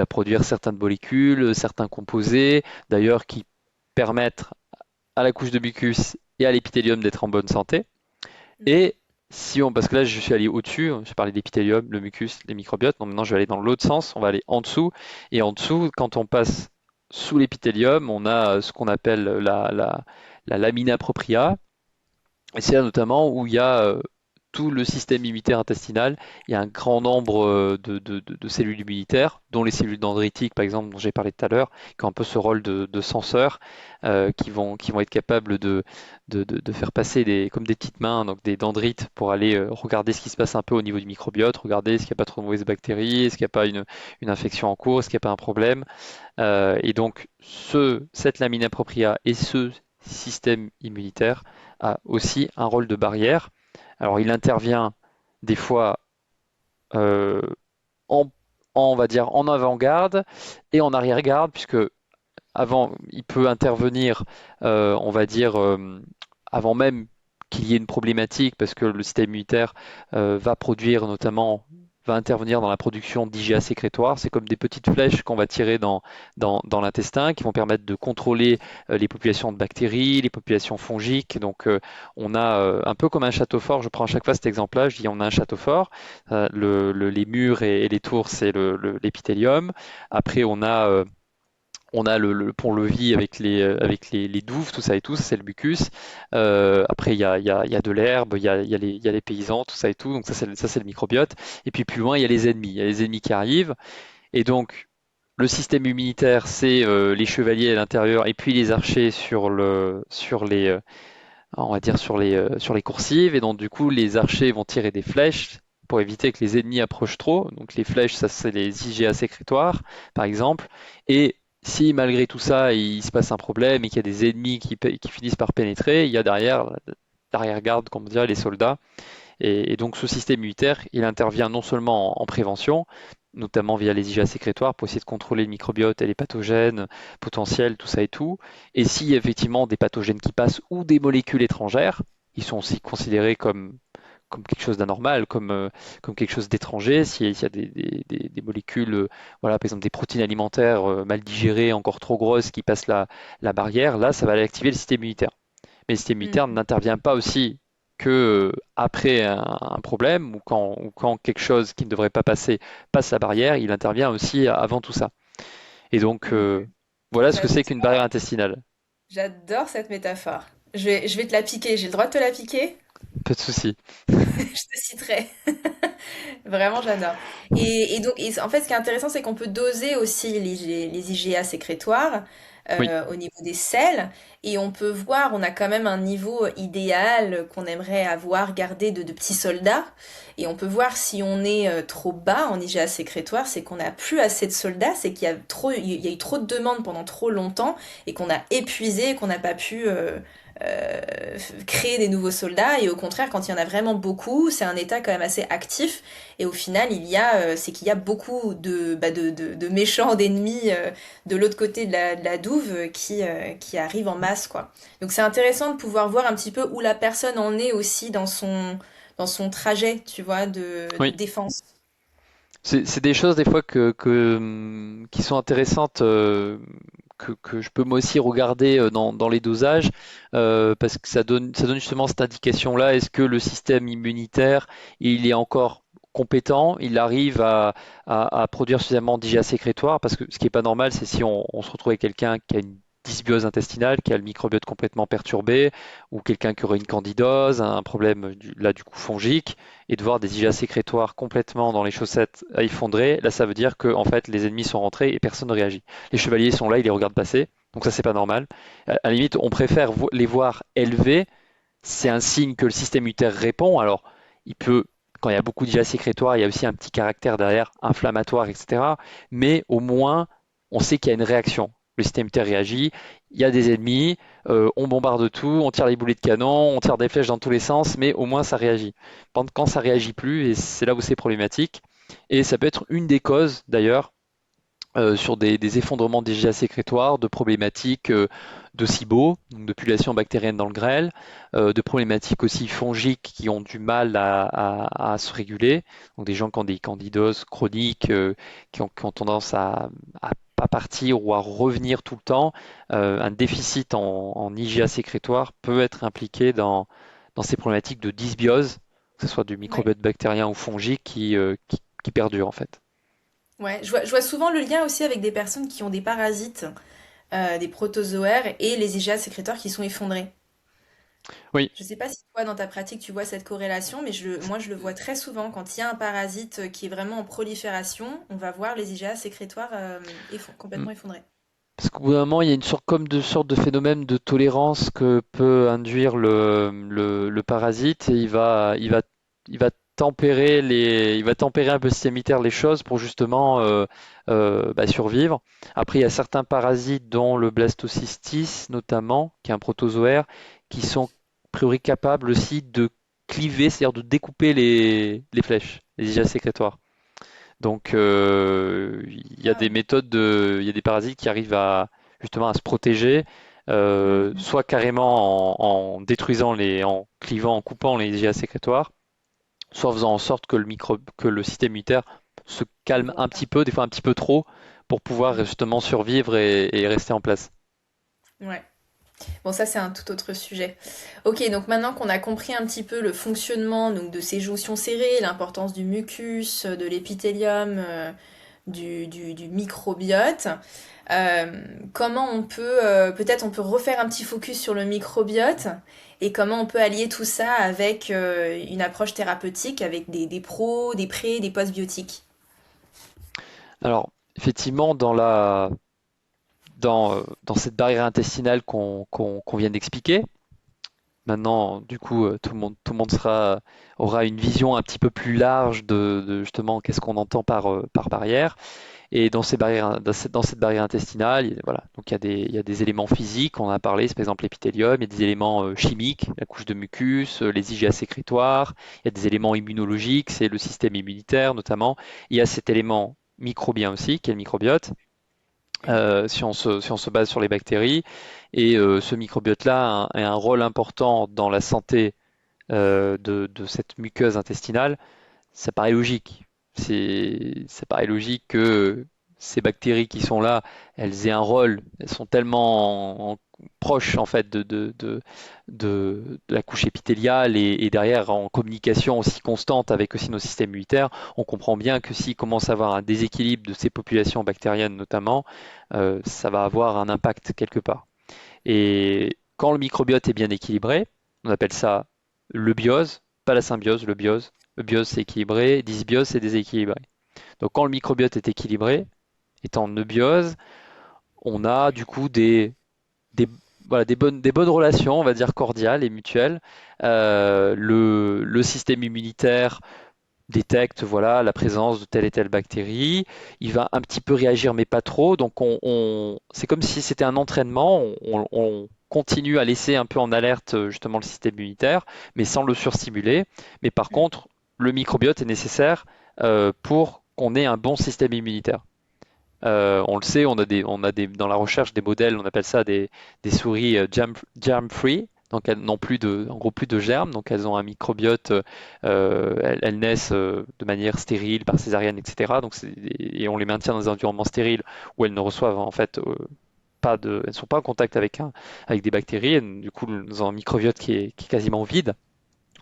produire certaines molécules, certains composés, d'ailleurs qui permettent à la couche de mucus et à l'épithélium d'être en bonne santé. Mhm. Et parce que là, je suis allé au-dessus, j'ai parlé d'épithélium, le mucus, les microbiotes. Donc maintenant, je vais aller dans l'autre sens, on va aller en dessous. Et en dessous, quand on passe sous l'épithélium, on a ce qu'on appelle la lamina propria. Et c'est là notamment où il y a tout le système immunitaire intestinal. Il y a un grand nombre de cellules immunitaires, dont les cellules dendritiques, par exemple, dont j'ai parlé tout à l'heure, qui ont un peu ce rôle de senseurs, qui vont être capables de faire passer comme des petites mains, donc des dendrites, pour aller regarder ce qui se passe un peu au niveau du microbiote, regarder est-ce qu'il n'y a pas trop de mauvaises bactéries, est-ce qu'il n'y a pas une infection en cours, est-ce qu'il n'y a pas un problème. Et donc, cette lamina propria et ce système immunitaire a aussi un rôle de barrière. Alors, il intervient des fois euh, en, on va dire, en avant-garde et en arrière-garde, puisque il peut intervenir, on va dire, avant même qu'il y ait une problématique, parce que le système immunitaire va produire notamment, va intervenir dans la production d'IgA sécrétoire. C'est comme des petites flèches qu'on va tirer dans l'intestin, qui vont permettre de contrôler les populations de bactéries, les populations fongiques. Donc on a un peu comme un château fort, je prends à chaque fois cet exemple-là, je dis on a un château fort. Les murs et les tours, c'est l'épithélium. Après on a le pont-levis avec les douves, tout ça et tout, ça, c'est le mucus. Après, il y a de l'herbe, il y a les paysans, tout ça et tout. Donc ça, c'est le microbiote. Et puis plus loin, il y a les ennemis. Il y a les ennemis qui arrivent. Et donc, le système immunitaire, c'est les chevaliers à l'intérieur et puis les archers on va dire sur les coursives. Et donc, du coup, les archers vont tirer des flèches pour éviter que les ennemis approchent trop. Donc, les flèches, ça, c'est les IgA sécrétoires, par exemple. Et si malgré tout ça, il se passe un problème et qu'il y a des ennemis qui finissent par pénétrer, il y a derrière l'arrière-garde, comme on dirait, les soldats. Et donc ce système immunitaire, il intervient non seulement en prévention, notamment via les IgA sécrétoires pour essayer de contrôler le microbiote et les pathogènes potentiels, tout ça et tout. Et s'il y a effectivement des pathogènes qui passent ou des molécules étrangères, ils sont aussi considérés comme quelque chose d'anormal, comme quelque chose d'étranger. S'il y a des molécules, voilà, par exemple des protéines alimentaires mal digérées, encore trop grosses, qui passent la barrière, là, ça va aller activer le système immunitaire. Mais le système immunitaire Mm. n'intervient pas aussi que après un problème ou quand quelque chose qui ne devrait pas passer passe la barrière, il intervient aussi avant tout ça. Et donc, voilà ce que c'est qu'une barrière J'adore, intestinale. j'adore cette métaphore. Je vais te la piquer. J'ai le droit de te la piquer? Peu de souci. Je te citerai. Vraiment, j'adore. En fait, ce qui est intéressant, c'est qu'on peut doser aussi les IgA sécrétoires Oui, au niveau des selles. Et on peut voir, on a quand même un niveau idéal qu'on aimerait avoir gardé de petits soldats. Et on peut voir si on est trop bas en IgA sécrétoire, c'est qu'on n'a plus assez de soldats, c'est qu'il y a trop, il y a eu trop de demandes pendant trop longtemps et qu'on a épuisé, et qu'on n'a pas pu euh, créer des nouveaux soldats. Et au contraire, quand il y en a vraiment beaucoup, c'est un état quand même assez actif. Et au final, c'est qu'il y a beaucoup de méchants, d'ennemis de l'autre côté de la douve qui arrivent en masse, quoi. Donc c'est intéressant de pouvoir voir un petit peu où la personne en est aussi dans son trajet, tu vois, de oui. défense. C'est des choses des fois qui sont intéressantes, que je peux moi aussi regarder dans les dosages, parce que ça donne justement cette indication-là. Est-ce que le système immunitaire, il est encore compétent, il arrive à produire suffisamment d'IgA sécrétoire? Parce que ce qui n'est pas normal, c'est si on se retrouve avec quelqu'un qui a une dysbiose intestinale, qui a le microbiote complètement perturbé, ou quelqu'un qui aurait une candidose, un problème là du coup fongique, et de voir des IgA sécrétoires complètement dans les chaussettes à effondrer. Là, ça veut dire que en fait les ennemis sont rentrés et personne ne réagit. Les chevaliers sont là, ils les regardent passer, donc ça c'est pas normal. À la limite, on préfère les voir élevés, c'est un signe que le système immunitaire répond. Alors, il peut, quand il y a beaucoup d'IgA sécrétoire, il y a aussi un petit caractère derrière inflammatoire, etc. Mais au moins, on sait qu'il y a une réaction. Le système immunitaire réagit, il y a des ennemis, on bombarde tout, on tire les boulets de canon, on tire des flèches dans tous les sens, mais au moins ça réagit. Quand ça réagit plus, et c'est là où c'est problématique, et ça peut être une des causes d'ailleurs sur des effondrements des GA sécrétoires, de problématiques de SIBO, donc de population bactérienne dans le grêle, de problématiques aussi fongiques qui ont du mal à se réguler, donc des gens qui ont des candidoses chroniques, qui ont tendance à pas partir ou à revenir tout le temps. Un déficit en IgA sécrétoire peut être impliqué dans ces problématiques de dysbiose. que ce soit du Ouais. microbiote bactérien ou fongique, qui perdure en fait. Ouais, je vois souvent le lien aussi avec des personnes qui ont des parasites, des protozoaires et les IgA sécréteurs qui sont effondrés. Oui, Je sais pas si toi, dans ta pratique, tu vois cette corrélation, mais moi, je le vois très souvent. Quand il y a un parasite qui est vraiment en prolifération, on va voir les IgA sécrétoires mm. complètement effondrés. Parce qu'au bout d'un moment, il y a une sorte comme de sorte de phénomène de tolérance que peut induire le parasite et il va il va tempérer un peu systémitaire les choses pour justement survivre. Après, il y a certains parasites, dont le blastocystis notamment, qui est un protozoaire, qui sont a priori capables aussi de cliver, c'est-à-dire de découper les flèches, les IgA sécrétoires. Donc, il y a Ah des ouais. méthodes il y a des parasites qui arrivent à justement à se protéger, Mhm. soit carrément en détruisant en clivant, en coupant les GA sécrétoires, soit en faisant en sorte que le système immunitaire se Le calme voit un pas. petit peu, des fois un petit peu trop, pour pouvoir Mhm. justement survivre et rester en place. Ouais. Bon, ça, c'est un tout autre sujet. Ok, donc maintenant qu'on a compris un petit peu le fonctionnement donc, de ces jonctions serrées, l'importance du mucus, de l'épithélium, du microbiote, comment on peut, peut-être on peut refaire un petit focus sur le microbiote et comment on peut allier tout ça avec une approche thérapeutique, avec des pros, des prés, des post-biotiques. Alors, effectivement, dans cette barrière intestinale qu'on vient d'expliquer, maintenant, du coup, tout le monde aura une vision un petit peu plus large de justement qu'est-ce qu'on entend par barrière. Et dans ces barrières, dans cette barrière intestinale, voilà, donc il y a des éléments physiques, on en a parlé, c'est par exemple l'épithélium, il y a des éléments chimiques, la couche de mucus, les IgA sécrétoires, il y a des éléments immunologiques, c'est le système immunitaire notamment. Il y a cet élément microbien aussi, qui est le microbiote, si on se base sur les bactéries. Et ce microbiote-là a un rôle important dans la santé de cette muqueuse intestinale. Ça paraît logique. Ça paraît logique que ces bactéries qui sont là, elles aient un rôle, elles sont tellement proches en fait de la couche épithéliale et derrière en communication aussi constante avec aussi nos systèmes immunitaires. On comprend bien que s'il commence à avoir un déséquilibre de ces populations bactériennes notamment, ça va avoir un impact quelque part. Et quand le microbiote est bien équilibré, on appelle ça le biose, pas la symbiose, le biose. Le biose c'est équilibré, dysbiose c'est déséquilibré. Donc quand le microbiote est équilibré, étant eubiose, on a du coup des, voilà, des bonnes relations, on va dire cordiales et mutuelles. Le système immunitaire détecte voilà, la présence de telle et telle bactérie. Il va un petit peu réagir, mais pas trop. Donc, c'est comme si c'était un entraînement. On continue à laisser un peu en alerte justement le système immunitaire, mais sans le surstimuler. Mais par contre, le microbiote est nécessaire pour qu'on ait un bon système immunitaire. On le sait, dans la recherche des modèles, on appelle ça des souris germ-free. Donc elles n'ont en gros plus de germes, donc elles ont un microbiote, elles naissent de manière stérile par césarienne, etc. Et on les maintient dans un environnement stérile où elles ne reçoivent en fait elles ne sont pas en contact avec des bactéries. Et du coup, nous avons un microbiote qui est quasiment vide.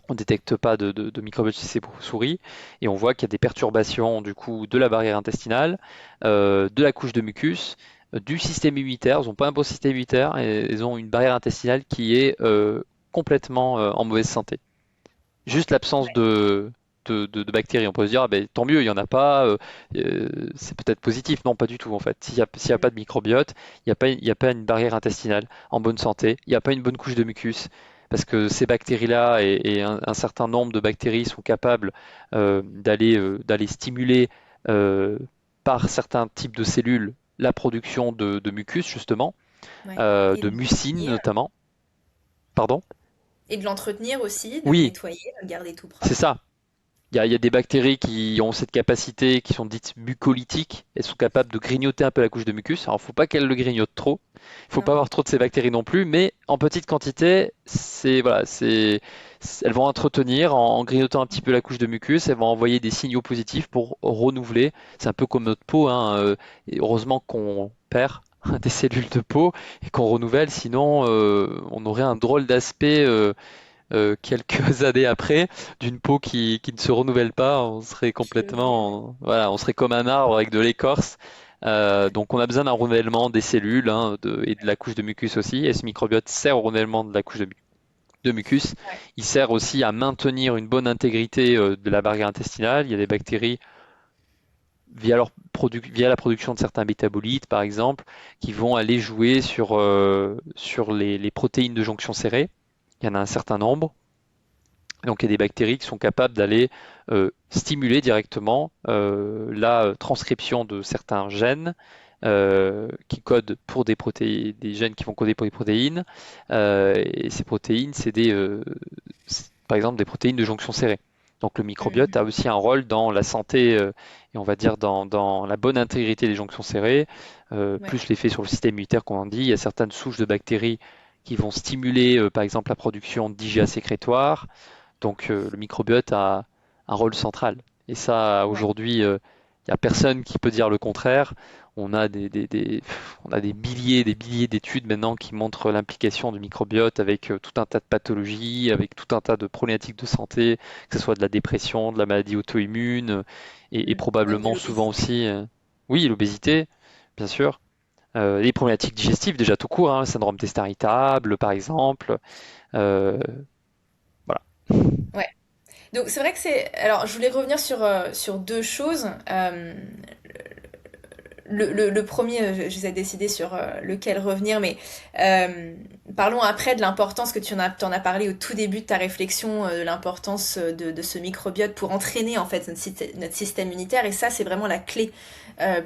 On ne détecte pas de microbiote chez ces souris et on voit qu'il y a des perturbations du coup de la barrière intestinale, de la couche de mucus, du système immunitaire. Ils n'ont pas un bon système immunitaire et ils ont une barrière intestinale qui est complètement en mauvaise santé. Juste l'absence de bactéries. On peut se dire, ah ben, tant mieux, il n'y en a pas, c'est peut-être positif. Non, pas du tout en fait. S'il y a pas de microbiote, il y a pas une barrière intestinale en bonne santé, il n'y a pas une bonne couche de mucus, parce que ces bactéries-là et un certain nombre de bactéries sont capables d'aller stimuler euh, par certains types de cellules la production de mucus, justement, Ouais. Et de de mucine l'entretenir. notamment. Pardon? Et de l'entretenir aussi, de le Oui, nettoyer, de le garder tout c'est propre. ça. Il y a des bactéries qui ont cette capacité, qui sont dites mucolytiques. Elles sont capables de grignoter un peu la couche de mucus. Alors, il ne faut pas qu'elles le grignotent trop. Il ne faut pas Non. avoir trop de ces bactéries non plus, mais en petite quantité, elles vont entretenir en grignotant un petit peu la couche de mucus. Elles vont envoyer des signaux positifs pour renouveler. C'est un peu comme notre peau, hein. Et heureusement qu'on perd des cellules de peau et qu'on renouvelle, sinon on aurait un drôle d'aspect quelques années après, d'une peau qui ne se renouvelle pas, on serait Je vois. voilà, on serait comme un arbre avec de l'écorce. Donc on a besoin d'un renouvellement des cellules, hein, et de la couche de mucus aussi. Et ce microbiote sert au renouvellement de la couche de mucus. Ouais. Il sert aussi à maintenir une bonne intégrité de la barrière intestinale. Il y a des bactéries via la production de certains métabolites, par exemple, qui vont aller jouer sur les protéines de jonction serrée. Il y en a un certain nombre. Donc il y a des bactéries qui sont capables d'aller stimuler directement la transcription de certains gènes qui codent pour des gènes qui vont coder pour des protéines. Et ces protéines, par exemple des protéines de jonction serrée. Donc le microbiote a Mhm. aussi un rôle dans la santé et on va dire dans la bonne intégrité des jonctions serrées, Ouais. plus l'effet sur le système immunitaire qu'on en dit. Il y a certaines souches de bactéries qui vont stimuler par exemple la production d'IgA sécrétoire. Donc le microbiote a un rôle central. Et ça, Ouais. aujourd'hui, il n'y a personne qui peut dire le contraire. On a on a des milliers d'études maintenant qui montrent l'implication du microbiote avec tout un tas de pathologies, avec tout un tas de problématiques de santé, que ce soit de la dépression, de la maladie auto-immune, et Mm. Même de probablement souvent l'obésité. aussi, oui, l'obésité, bien sûr. Les problématiques digestives, déjà tout court, hein, le syndrome d'Esther irritable, par exemple. Euh, voilà. Ouais. Donc c'est vrai que c'est. Alors je voulais revenir sur deux choses. Le premier, j'essaie de décider sur lequel revenir, mais euh, parlons après de l'importance que t'en as parlé au tout début de ta réflexion, de l'importance de ce microbiote pour entraîner en fait notre système immunitaire, et ça c'est vraiment la clé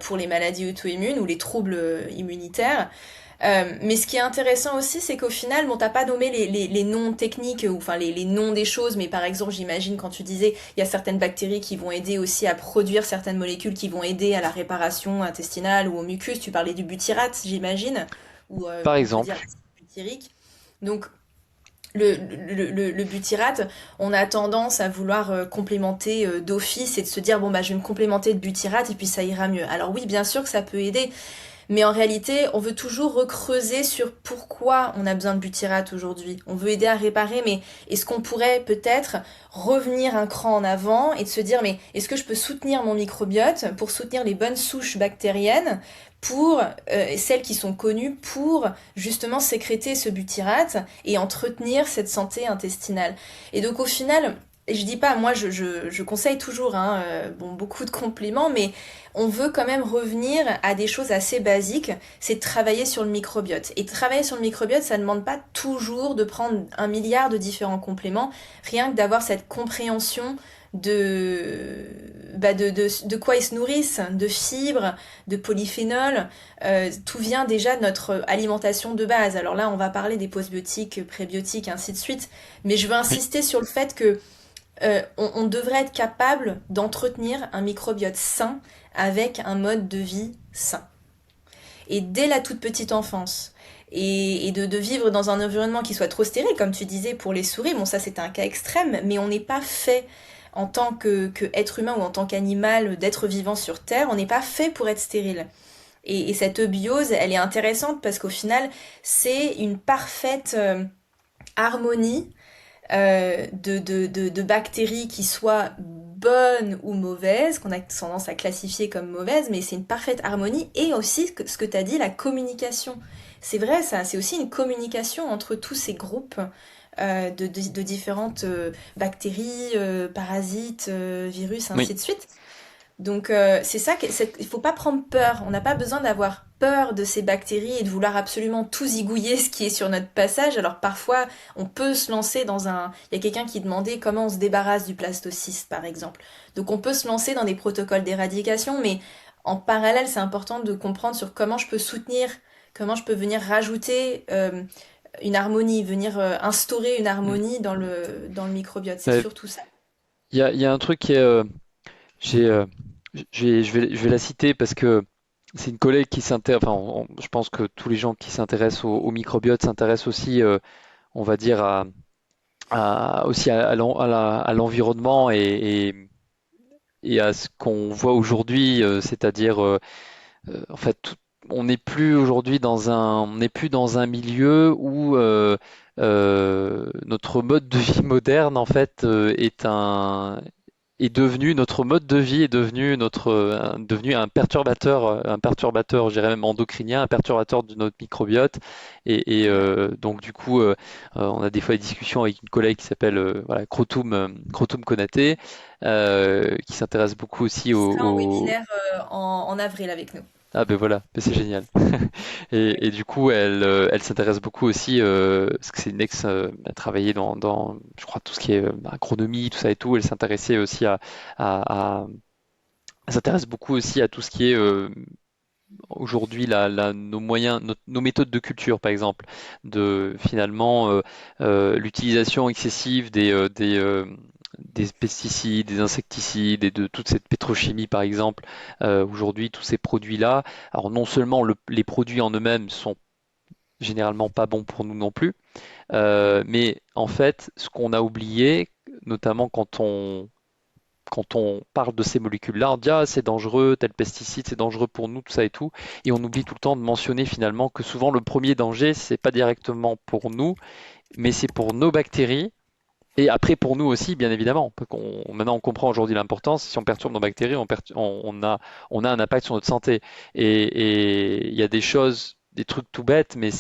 pour les maladies auto-immunes ou les troubles immunitaires. Mais ce qui est intéressant aussi, c'est qu'au final, bon, t'as pas nommé les noms techniques, ou enfin les noms des choses, mais par exemple, j'imagine quand tu disais, il y a certaines bactéries qui vont aider aussi à produire certaines molécules qui vont aider à la réparation intestinale ou au mucus. Tu parlais du butyrate, j'imagine, ou Par on peut dire exemple, l'acide butyrique. Donc, le butyrate, on a tendance à vouloir complémenter d'office et de se dire, bon, bah, je vais me complémenter de butyrate et puis ça ira mieux. Alors oui, bien sûr que ça peut aider, mais en réalité, on veut toujours recreuser sur pourquoi on a besoin de butyrate aujourd'hui. On veut aider à réparer, mais est-ce qu'on pourrait peut-être revenir un cran en avant et de se dire, mais est-ce que je peux soutenir mon microbiote pour soutenir les bonnes souches bactériennes, pour celles qui sont connues pour justement sécréter ce butyrate et entretenir cette santé intestinale. Et donc au final, et je dis pas, moi je conseille toujours, hein, bon, beaucoup de compliments, mais on veut quand même revenir à des choses assez basiques, c'est de travailler sur le microbiote. Et travailler sur le microbiote, ça ne demande pas toujours de prendre un milliard de différents compléments, rien que d'avoir cette compréhension de quoi ils se nourrissent, de fibres, de polyphénols. Tout vient déjà de notre alimentation de base. Alors là, on va parler des postbiotiques, prébiotiques, ainsi de suite. Mais je veux oui, insister sur le fait que on devrait être capable d'entretenir un microbiote sain avec un mode de vie sain. Et dès la toute petite enfance, et de vivre dans un environnement qui soit trop stérile, comme tu disais pour les souris, bon ça c'est un cas extrême, mais on n'est pas fait en tant que être humain ou en tant qu'animal, d'être vivant sur Terre, on n'est pas fait pour être stérile. Et cette eubiose, elle est intéressante parce qu'au final, c'est une parfaite harmonie de bactéries qui soient bonnes ou mauvaises, qu'on a tendance à classifier comme mauvaises, mais c'est une parfaite harmonie. Et aussi ce que tu as dit, la communication. C'est vrai, ça, c'est aussi une communication entre tous ces groupes de différentes bactéries, parasites, virus, oui. ainsi de suite. Donc c'est ça, il faut pas prendre peur. On n'a pas besoin d'avoir peur de ces bactéries et de vouloir absolument tout zigouiller ce qui est sur notre passage. Alors parfois, on peut se lancer dans un. Il y a quelqu'un qui demandait comment on se débarrasse du plastocyste, par exemple. Donc on peut se lancer dans des protocoles d'éradication, mais en parallèle, c'est important de comprendre sur comment je peux soutenir, comment je peux venir rajouter une harmonie, venir instaurer une Mm. harmonie dans le microbiote. C'est Euh, surtout ça. il y a un truc qui est, j'ai, je vais la citer parce que c'est une collègue qui s'intéresse, enfin, je pense que tous les gens qui s'intéressent au microbiote s'intéressent aussi, on va dire, aussi à l'environnement et à ce qu'on voit aujourd'hui, c'est-à-dire, en fait, on n'est plus aujourd'hui on n'est plus dans un milieu où notre mode de vie moderne en fait est devenu notre mode de vie est devenu devenu un perturbateur, je dirais même endocrinien, un perturbateur de notre microbiote. Ouais. Donc du coup, on a des fois des discussions avec une collègue qui s'appelle voilà, Krotoum Konaté, qui s'intéresse beaucoup aussi Qui sera en webinaire en avril avec nous. ah ben voilà, ben c'est génial. Oui. Et du coup, elle s'intéresse beaucoup aussi, parce que c'est une ex, elle travaillait je crois, tout ce qui est agronomie, tout ça et tout. Elle s'intéressait aussi à- elle s'intéresse beaucoup aussi à tout ce qui est aujourd'hui nos moyens, nos méthodes de culture, par exemple, de finalement l'utilisation excessive des pesticides, des insecticides et de toute cette pétrochimie, par exemple. Aujourd'hui, tous ces produits-là, alors non seulement les produits en eux-mêmes sont généralement pas bons pour nous non plus, mais en fait, ce qu'on a oublié, notamment quand on parle de ces molécules-là, on dit ah c'est dangereux, tel pesticide c'est dangereux pour nous, tout ça et tout, et on oublie tout le temps de mentionner finalement que souvent le premier danger c'est pas directement pour nous, mais c'est pour nos bactéries. Et après pour nous aussi, bien évidemment. Maintenant on comprend aujourd'hui l'importance. Si on perturbe nos bactéries, on a un impact sur notre santé. Et il y a des choses, des trucs tout bêtes, mais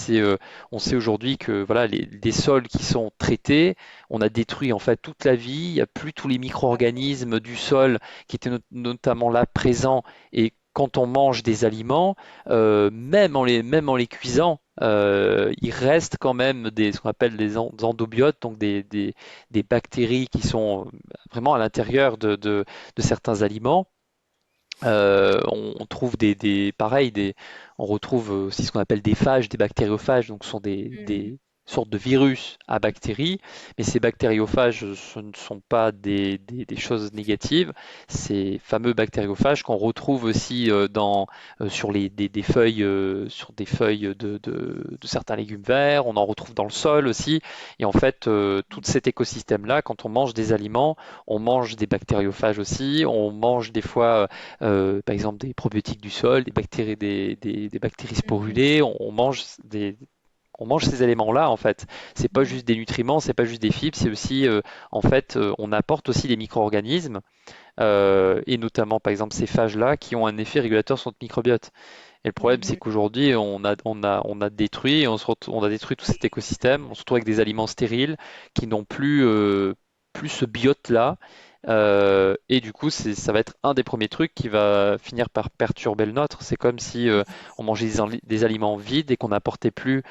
on sait aujourd'hui que voilà, les sols qui sont traités, on a détruit en fait toute la vie. Il n'y a plus tous les micro-organismes du sol qui étaient notamment là présents. Et quand on mange des aliments, même en les cuisant, il reste quand même ce qu'on appelle des endobiotes, donc des bactéries qui sont vraiment à l'intérieur de certains aliments. On trouve pareil, on retrouve aussi ce qu'on appelle des phages, des bactériophages, donc ce sont Mhm. des sortes de virus à bactéries, mais ces bactériophages, ce ne sont pas des choses négatives. Ces fameux bactériophages qu'on retrouve aussi sur sur des feuilles de certains légumes verts, on en retrouve dans le sol aussi. Et en fait, tout cet écosystème-là, quand on mange des aliments, on mange des bactériophages aussi, on mange des fois par exemple des probiotiques du sol, des bactéries, des bactéries Mhm. sporulées. On mange ces éléments-là en fait. C'est pas Mhm. juste des nutriments, c'est pas juste des fibres, c'est aussi en fait on apporte aussi des micro-organismes et notamment par exemple ces phages-là qui ont un effet régulateur sur notre microbiote. Et le problème c'est Mhm. qu'aujourd'hui on a détruit, on a détruit tout cet écosystème. On se retrouve avec des aliments stériles qui n'ont plus ce biote-là. Et du coup, ça va être un des premiers trucs qui va finir par perturber le nôtre. C'est comme si on mangeait des aliments vides et qu'on n'apportait plus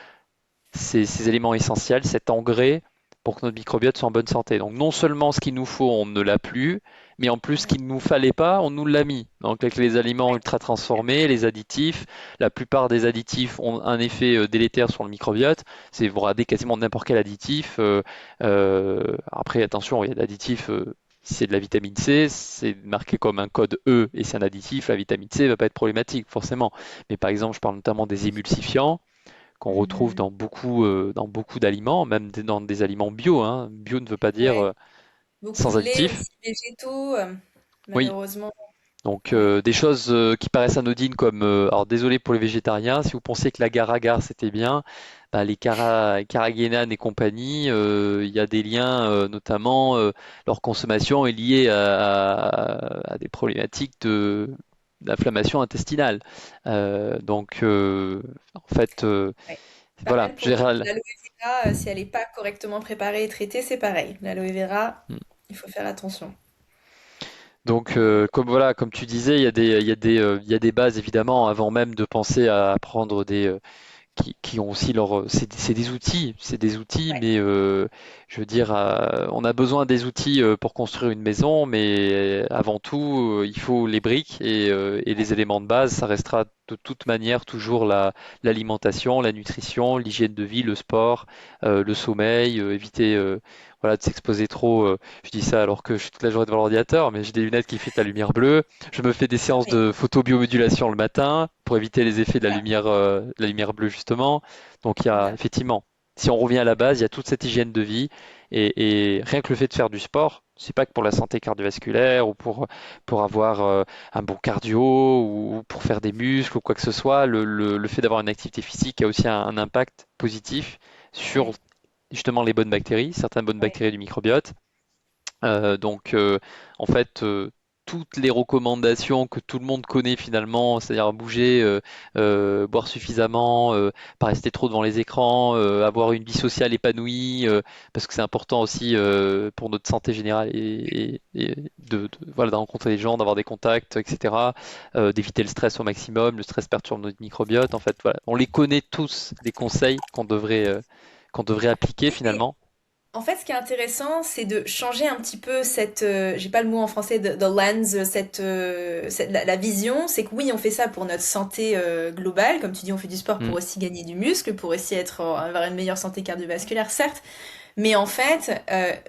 ces éléments essentiels, cet engrais pour que notre microbiote soit en bonne santé. Donc non seulement ce qu'il nous faut, on ne l'a plus, mais en plus ce qu'il ne nous fallait pas, on nous l'a mis. Donc avec les aliments ultra transformés, les additifs, la plupart des additifs ont un effet délétère sur le microbiote. C'est vous regardez quasiment n'importe quel additif. Après attention, il y a d'additifs. Si c'est de la vitamine C, c'est marqué comme un code E et c'est un additif, la vitamine C ne va pas être problématique forcément. Mais par exemple, je parle notamment des émulsifiants qu'on retrouve Mhm. dans beaucoup d'aliments, même dans des aliments bio, hein. Bio ne veut pas dire Ouais. Beaucoup sans de lait additifs. aussi végétaux, Oui, malheureusement. donc Ouais. des choses qui paraissent anodines comme, alors désolé pour les végétariens, si vous pensiez que l'agar-agar c'était bien, bah, les carrageenan et compagnie, il y a des liens, notamment leur consommation est liée à des problématiques d'inflammation intestinale. En fait, Ouais. voilà, Pareil je pour dirais, l'aloe vera, si elle n'est pas correctement préparée et traitée, c'est pareil. L'aloe vera, il faut faire attention. donc, comme voilà, comme tu disais, il y a des bases évidemment avant même de penser à prendre qui ont aussi c'est des outils, Ouais. mais je veux dire, on a besoin des outils pour construire une maison, mais avant tout, il faut les briques et les éléments de base, ça restera de toute manière toujours l'alimentation, la nutrition, l'hygiène de vie, le sport, le sommeil, éviter voilà, de s'exposer trop. Je dis ça alors que je suis toute la journée devant l'ordinateur, mais j'ai des lunettes qui filtrent la lumière bleue. Je me fais des séances Oui. de photobiomodulation le matin pour éviter les effets de la lumière bleue justement. Donc il y a Voilà. effectivement, si on revient à la base, il y a toute cette hygiène de vie et rien que le fait de faire du sport, c'est pas que pour la santé cardiovasculaire ou pour avoir un bon cardio ou pour faire des muscles ou quoi que ce soit, le fait d'avoir une activité physique a aussi un impact positif sur Ouais. justement les bonnes bactéries, certaines bonnes Ouais. bactéries du microbiote. Donc, en fait, toutes les recommandations que tout le monde connaît finalement, c'est-à-dire bouger, boire suffisamment, pas rester trop devant les écrans, avoir une vie sociale épanouie, parce que c'est important aussi pour notre santé générale et voilà, de rencontrer des gens, d'avoir des contacts, etc. D'éviter le stress au maximum. Le stress perturbe notre microbiote. En fait, voilà, on les connaît tous, les conseils qu'on devrait appliquer Et finalement. en fait, ce qui est intéressant, c'est de changer un petit peu cette, j'ai pas le mot en français, the lens, la vision. C'est que oui, on fait ça pour notre santé globale. Comme tu dis, on fait du sport pour Mm. aussi gagner du muscle, pour aussi avoir une meilleure santé cardiovasculaire, certes. Mais en fait,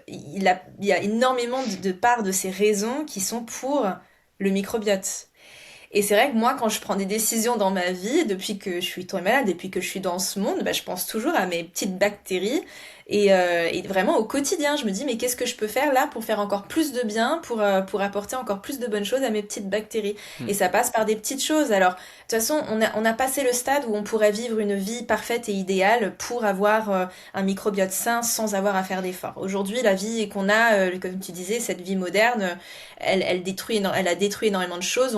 il y a énormément de parts de ces raisons qui sont pour le microbiote. Et c'est vrai que moi, quand je prends des décisions dans ma vie, depuis que je suis tombée malade, depuis que je suis dans ce monde, bah, je pense toujours à mes petites bactéries. Et vraiment au quotidien, je me dis, mais qu'est-ce que je peux faire là pour faire encore plus de bien, pour apporter encore plus de bonnes choses à mes petites bactéries. Mm. Et ça passe par des petites choses. Alors, de toute façon, on a passé le stade où on pourrait vivre une vie parfaite et idéale pour avoir un microbiote sain sans avoir à faire d'efforts. Aujourd'hui, la vie qu'on a, comme tu disais, cette vie moderne, elle a détruit énormément de choses.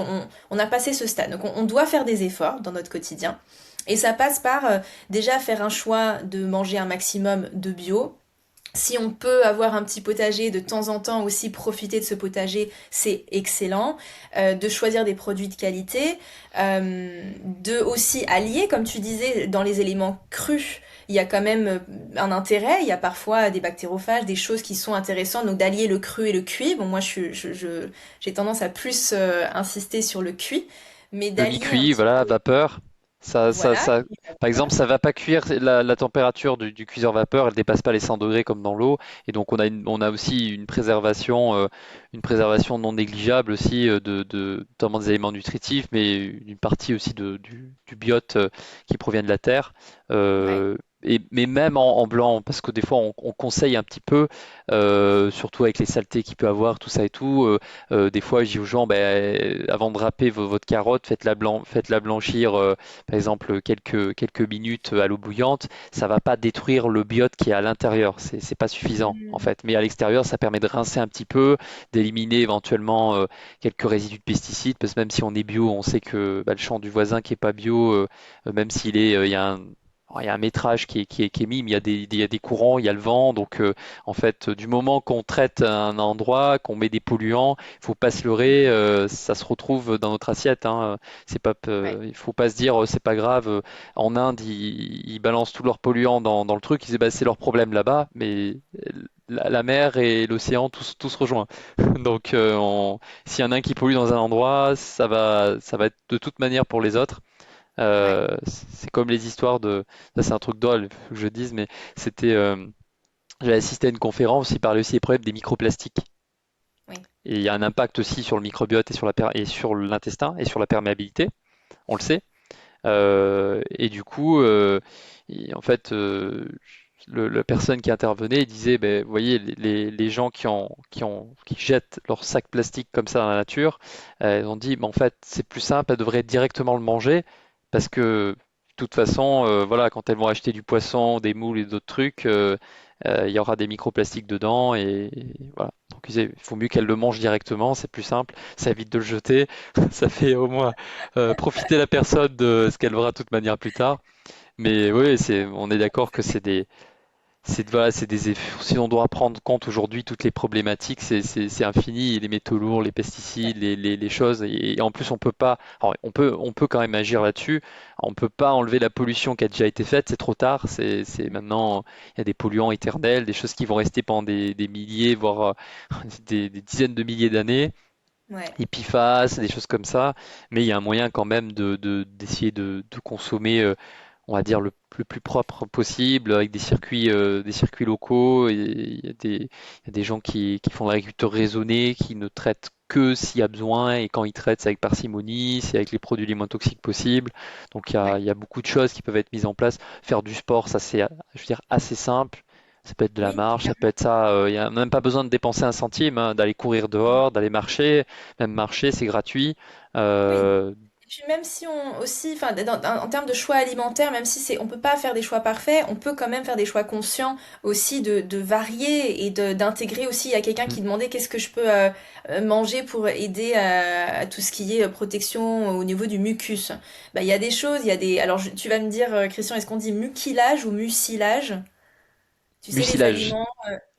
On a passé ce stade. Donc on doit faire des efforts dans notre quotidien. Et ça passe par déjà faire un choix de manger un maximum de bio. Si on peut avoir un petit potager de temps en temps aussi profiter de ce potager, c'est excellent. De choisir des produits de qualité, de aussi allier, comme tu disais, dans les éléments crus. Il y a quand même un intérêt. Il y a parfois des bactériophages, des choses qui sont intéressantes. Donc d'allier le cru et le cuit. Bon, moi, j'ai tendance à plus insister sur le cuit, mais d'allier un Demi-cuit, petit voilà, peu. vapeur. Voilà. Par exemple, ça va pas cuire, la température du cuiseur vapeur, elle dépasse pas les 100 degrés comme dans l'eau. Et donc, on a aussi une préservation non négligeable aussi notamment des éléments nutritifs, mais une partie aussi du biote qui provient de la terre. Ouais. Mais même en blanc, parce que des fois, on conseille un petit peu, surtout avec les saletés qu'il peut avoir, tout ça et tout. Des fois, je dis aux gens, ben, avant de râper votre carotte, faites-la blanchir, par exemple, quelques minutes à l'eau bouillante. Ça va pas détruire le biote qui est à l'intérieur. C'est pas suffisant, en Mm. fait. Mais à l'extérieur, ça permet de rincer un petit peu, d'éliminer éventuellement quelques résidus de pesticides, parce que même si on est bio, on sait que bah, le champ du voisin qui est pas bio, même s'il est, il y a un métrage qui est mis, mais il y a des courants, il y a le vent, donc en fait, du moment qu'on traite un endroit, qu'on met des polluants, il faut pas se leurrer, ça se retrouve dans notre assiette, hein. C'est pas, Ouais. il faut pas se dire c'est pas grave. En Inde, ils balancent tous leurs polluants dans le truc, ils disent bah, c'est leur problème là-bas, mais la mer et l'océan tous se rejoignent. Donc s'il y en a un qui pollue dans un endroit, ça va être de toute manière pour les autres. Ouais. C'est comme les histoires de, ça c'est un truc drôle, faut que je dise, mais c'était j'ai assisté à une conférence, il parlait aussi des problèmes des microplastiques. Oui. Et il y a un impact aussi sur le microbiote et sur l'intestin et sur la perméabilité, on le sait. Et du coup, en fait, la personne qui intervenait disait, ben, vous voyez, les gens qui jettent leur sac plastique comme ça dans la nature, ils ont dit, mais en fait, c'est plus simple, elles devraient directement le manger parce que de toute façon, voilà, quand elles vont acheter du poisson, des moules et d'autres trucs, il y aura des microplastiques dedans et voilà. Donc ils disaient, il faut mieux qu'elles le mangent directement, c'est plus simple, ça évite de le jeter, ça fait au moins profiter la personne de ce qu'elle verra de toute manière plus tard. Mais oui, on est d'accord que voilà, si on doit prendre compte aujourd'hui toutes les problématiques, c'est infini, les métaux lourds, les pesticides, les choses, et en plus on peut pas, alors, on peut quand même agir là-dessus. On peut pas enlever la pollution qui a déjà été faite, c'est trop tard. C'est maintenant, il y a des polluants éternels, des choses qui vont rester pendant des milliers, voire des dizaines de milliers d'années. Ouais. Les PFAS, des choses comme ça, mais il y a un moyen quand même d'essayer de consommer, on va dire, le plus propre possible, avec des circuits locaux, et il y a des gens qui font de l'agriculture raisonnée, qui ne traitent que s'il y a besoin, et quand ils traitent, c'est avec parcimonie, c'est avec les produits les moins toxiques possibles. Donc Ouais. il y a beaucoup de choses qui peuvent être mises en place. Faire du sport, ça c'est, je veux dire, assez simple. Ça peut être de la Oui, marche, ça peut clairement. être ça. Il n'y a même pas besoin de dépenser un centime, hein, d'aller courir Non. dehors, d'aller marcher. Même marcher, c'est gratuit. Oui. Euh, Puis même si on aussi, enfin, en termes de choix alimentaires, même si on peut pas faire des choix parfaits, on peut quand même faire des choix conscients aussi de varier et d'intégrer aussi. Il y a quelqu'un Mm. qui demandait qu'est-ce que je peux manger pour aider à tout ce qui est protection au niveau du mucus. Bah, il y a des choses, il y a des. Alors tu vas me dire, Christian, est-ce qu'on dit mucilage ou mucilage? Tu sais, les Mucilage. aliments,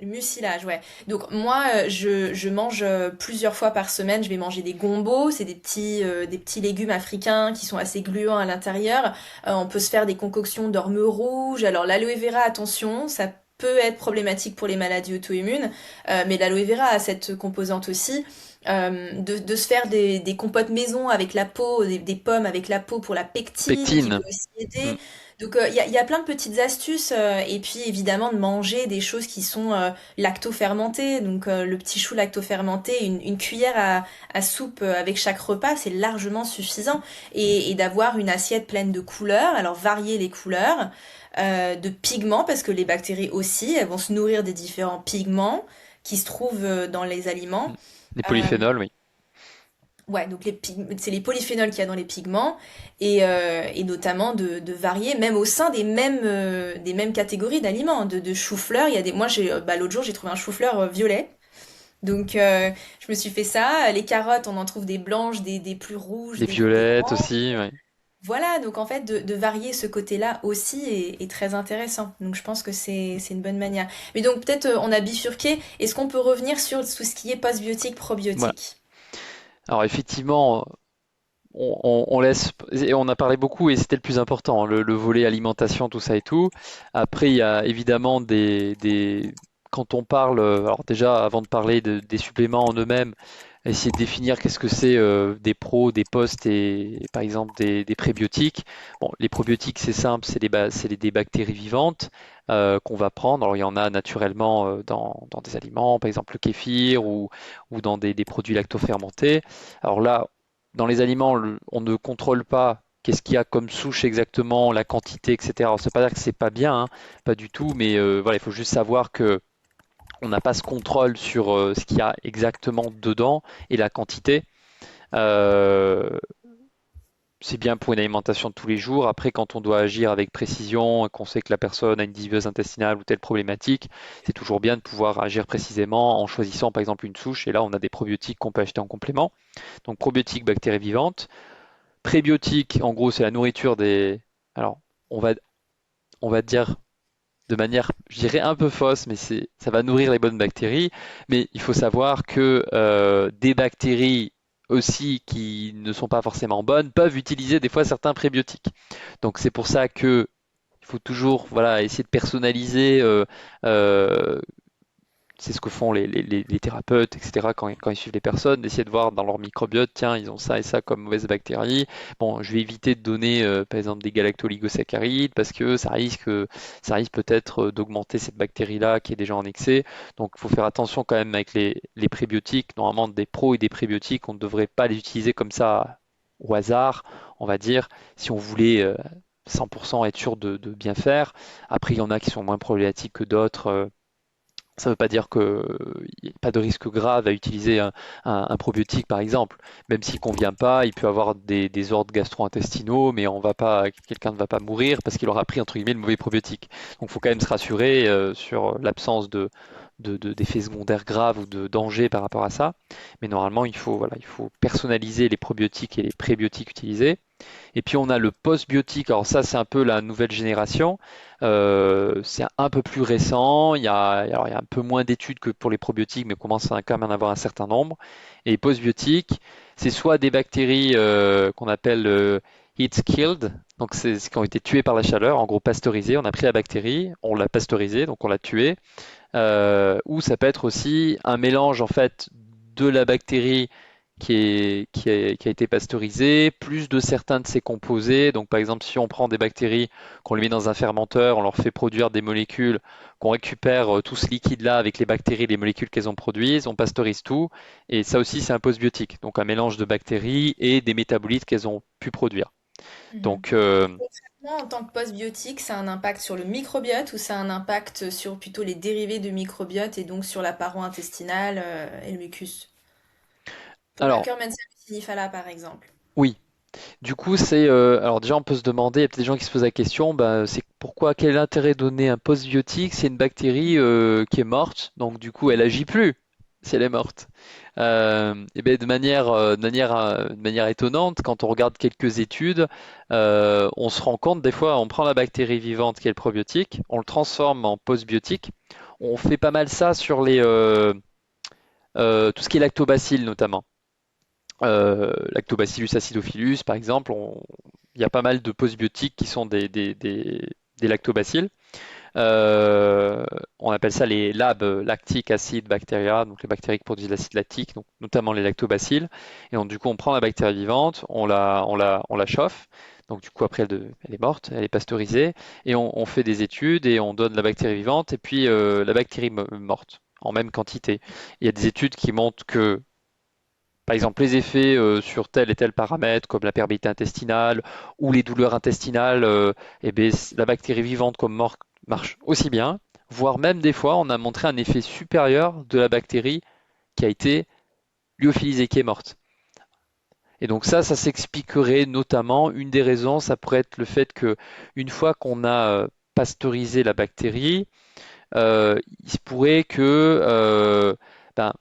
le mucilage, ouais. Donc moi, je mange plusieurs fois par semaine. Je vais manger des gombos, c'est des petits légumes africains qui sont assez gluants à l'intérieur. On peut se faire des concoctions d'ormes rouges. Alors l'aloe vera, attention, ça peut être problématique pour les maladies auto-immunes, mais l'aloe vera a cette composante aussi. De se faire des compotes maison avec la peau, des pommes avec la peau pour la pectine qui Pectine. peut aussi Mm. aider. Donc il y a plein de petites astuces et puis évidemment de manger des choses qui sont lacto-fermentées. Donc le petit chou lacto-fermenté, une cuillère à soupe avec chaque repas, c'est largement suffisant. Et d'avoir une assiette pleine de couleurs, alors varier les couleurs, de pigments, parce que les bactéries aussi, elles vont se nourrir des différents pigments qui se trouvent dans les Mm. aliments. Les Euh, polyphénols, oui. Ouais, donc c'est les polyphénols qu'il y a dans les pigments et notamment de varier même au sein des mêmes catégories d'aliments. De chou-fleur, il y a des moi l'autre jour j'ai trouvé un chou-fleur violet. Donc je me suis fait ça, les carottes, on en trouve des blanches, des plus rouges, Les des violettes oranges. aussi, oui. Voilà, donc en fait de varier ce côté-là aussi est très intéressant. Donc je pense que c'est une bonne manière. Mais donc peut-être on a bifurqué, est-ce qu'on peut revenir sur tout ce qui est postbiotique, Voilà. probiotique? Alors effectivement, on laisse, et on a parlé beaucoup et c'était le plus important, hein, le volet alimentation, tout ça et tout. Après, il y a évidemment quand on parle, alors déjà avant de parler des suppléments en eux-mêmes, essayer de définir qu'est-ce que c'est des pros, des posts et par exemple des prébiotiques. Bon, les probiotiques c'est simple, c'est des bactéries vivantes qu'on va prendre. Alors il y en a naturellement dans des aliments, par exemple le kéfir ou dans des produits lactofermentés. Alors là, dans les aliments, on ne contrôle pas qu'est-ce qu'il y a comme souche exactement, la quantité, etc. Alors, ça veut pas dire que c'est pas bien, hein, pas du tout, mais voilà, il faut juste savoir que on n'a pas ce contrôle sur ce qu'il y a exactement dedans et la quantité. Euh, c'est bien pour une alimentation de tous les jours. Après, quand on doit agir avec précision, qu'on sait que la personne a une dysbiose intestinale ou telle problématique, c'est toujours bien de pouvoir agir précisément en choisissant par exemple une souche. Et là, on a des probiotiques qu'on peut acheter en complément. Donc probiotiques, bactéries vivantes. Prébiotiques, en gros, c'est la nourriture des. Alors, on va, on va dire de manière, je dirais un peu fausse, mais ça va nourrir les bonnes bactéries. Mais il faut savoir que des bactéries aussi qui ne sont pas forcément bonnes peuvent utiliser des fois certains prébiotiques. Donc c'est pour ça que il faut toujours voilà, essayer de personnaliser euh, c'est ce que font les thérapeutes, etc., quand ils suivent les personnes, d'essayer de voir dans leur microbiote, tiens, ils ont ça et ça comme mauvaise bactérie. Bon, je vais éviter de donner, par exemple, des galactoligosaccharides parce que ça risque peut-être d'augmenter cette bactérie-là qui est déjà en excès. Donc, il faut faire attention quand même avec les prébiotiques. Normalement, des pros et des prébiotiques, on ne devrait pas les utiliser comme ça au hasard, on va dire, si on voulait 100% être sûr de bien faire. Après, il y en a qui sont moins problématiques que d'autres. Ça ne veut pas dire qu'il n'y a pas de risque grave à utiliser un probiotique, par exemple. Même s'il ne convient pas, il peut avoir des ordres gastro-intestinaux, mais quelqu'un ne va pas mourir parce qu'il aura pris, entre guillemets, le mauvais probiotique. Donc il faut quand même se rassurer sur l'absence d'effets secondaires graves ou de danger par rapport à ça. Mais normalement, voilà, il faut personnaliser les probiotiques et les prébiotiques utilisés. Et puis on a le post-biotique. Alors ça, c'est un peu la nouvelle génération. C'est un peu plus récent. Alors, il y a un peu moins d'études que pour les probiotiques, mais on commence à quand même en avoir un certain nombre. Et les post-biotiques, c'est soit des bactéries qu'on appelle heat killed, donc c'est qui ont été tuées par la chaleur, en gros pasteurisées. On a pris la bactérie, on l'a pasteurisée, donc on l'a tuée. Ou ça peut être aussi un mélange en fait de la bactérie qui a été pasteurisée, plus de certains de ses composés. Donc par exemple, si on prend des bactéries, qu'on les met dans un fermenteur, on leur fait produire des molécules, qu'on récupère tout ce liquide-là avec les bactéries, les molécules qu'elles ont produites, on pasteurise tout. Et ça aussi, c'est un postbiotique, donc un mélange de bactéries et des métabolites qu'elles ont pu produire. Mhm. Donc Et concrètement, en tant que postbiotique, ça a un impact sur le microbiote ou ça a un impact sur plutôt les dérivés de microbiote et donc sur la paroi intestinale et le mucus? Pour la alors Akkermansia mucilifera, par exemple. oui. Du coup, alors déjà, on peut se demander, il y a peut-être des gens qui se posent la question, bah, c'est pourquoi, quel est l'intérêt de donner un postbiotique si c'est une bactérie qui est morte, donc du coup, elle agit plus si elle est morte. Et ben, de manière étonnante, quand on regarde quelques études, on se rend compte, des fois, on prend la bactérie vivante qui est le probiotique, on le transforme en postbiotique. On fait pas mal ça sur tout ce qui est lactobacilles notamment. Lactobacillus acidophilus, par exemple, il y a pas mal de postbiotiques qui sont des lactobacilles. Euh, on appelle ça les LAB, lactic acid bacteria, donc les bactéries qui produisent l'acide lactique, donc notamment les lactobacilles. Et donc, du coup, on prend la bactérie vivante, on la chauffe. Donc, du coup, après, elle est morte, elle est pasteurisée. Et on fait des études et on donne la bactérie vivante et puis la bactérie morte en même quantité. Il y a des études qui montrent que par exemple, les effets sur tel et tel paramètre, comme la perméabilité intestinale ou les douleurs intestinales, eh ben, la bactérie vivante comme morte marche aussi bien, voire même des fois, on a montré un effet supérieur de la bactérie qui a été lyophilisée, qui est morte. Et donc ça s'expliquerait notamment, une des raisons, ça pourrait être le fait que une fois qu'on a pasteurisé la bactérie, il se pourrait que ben,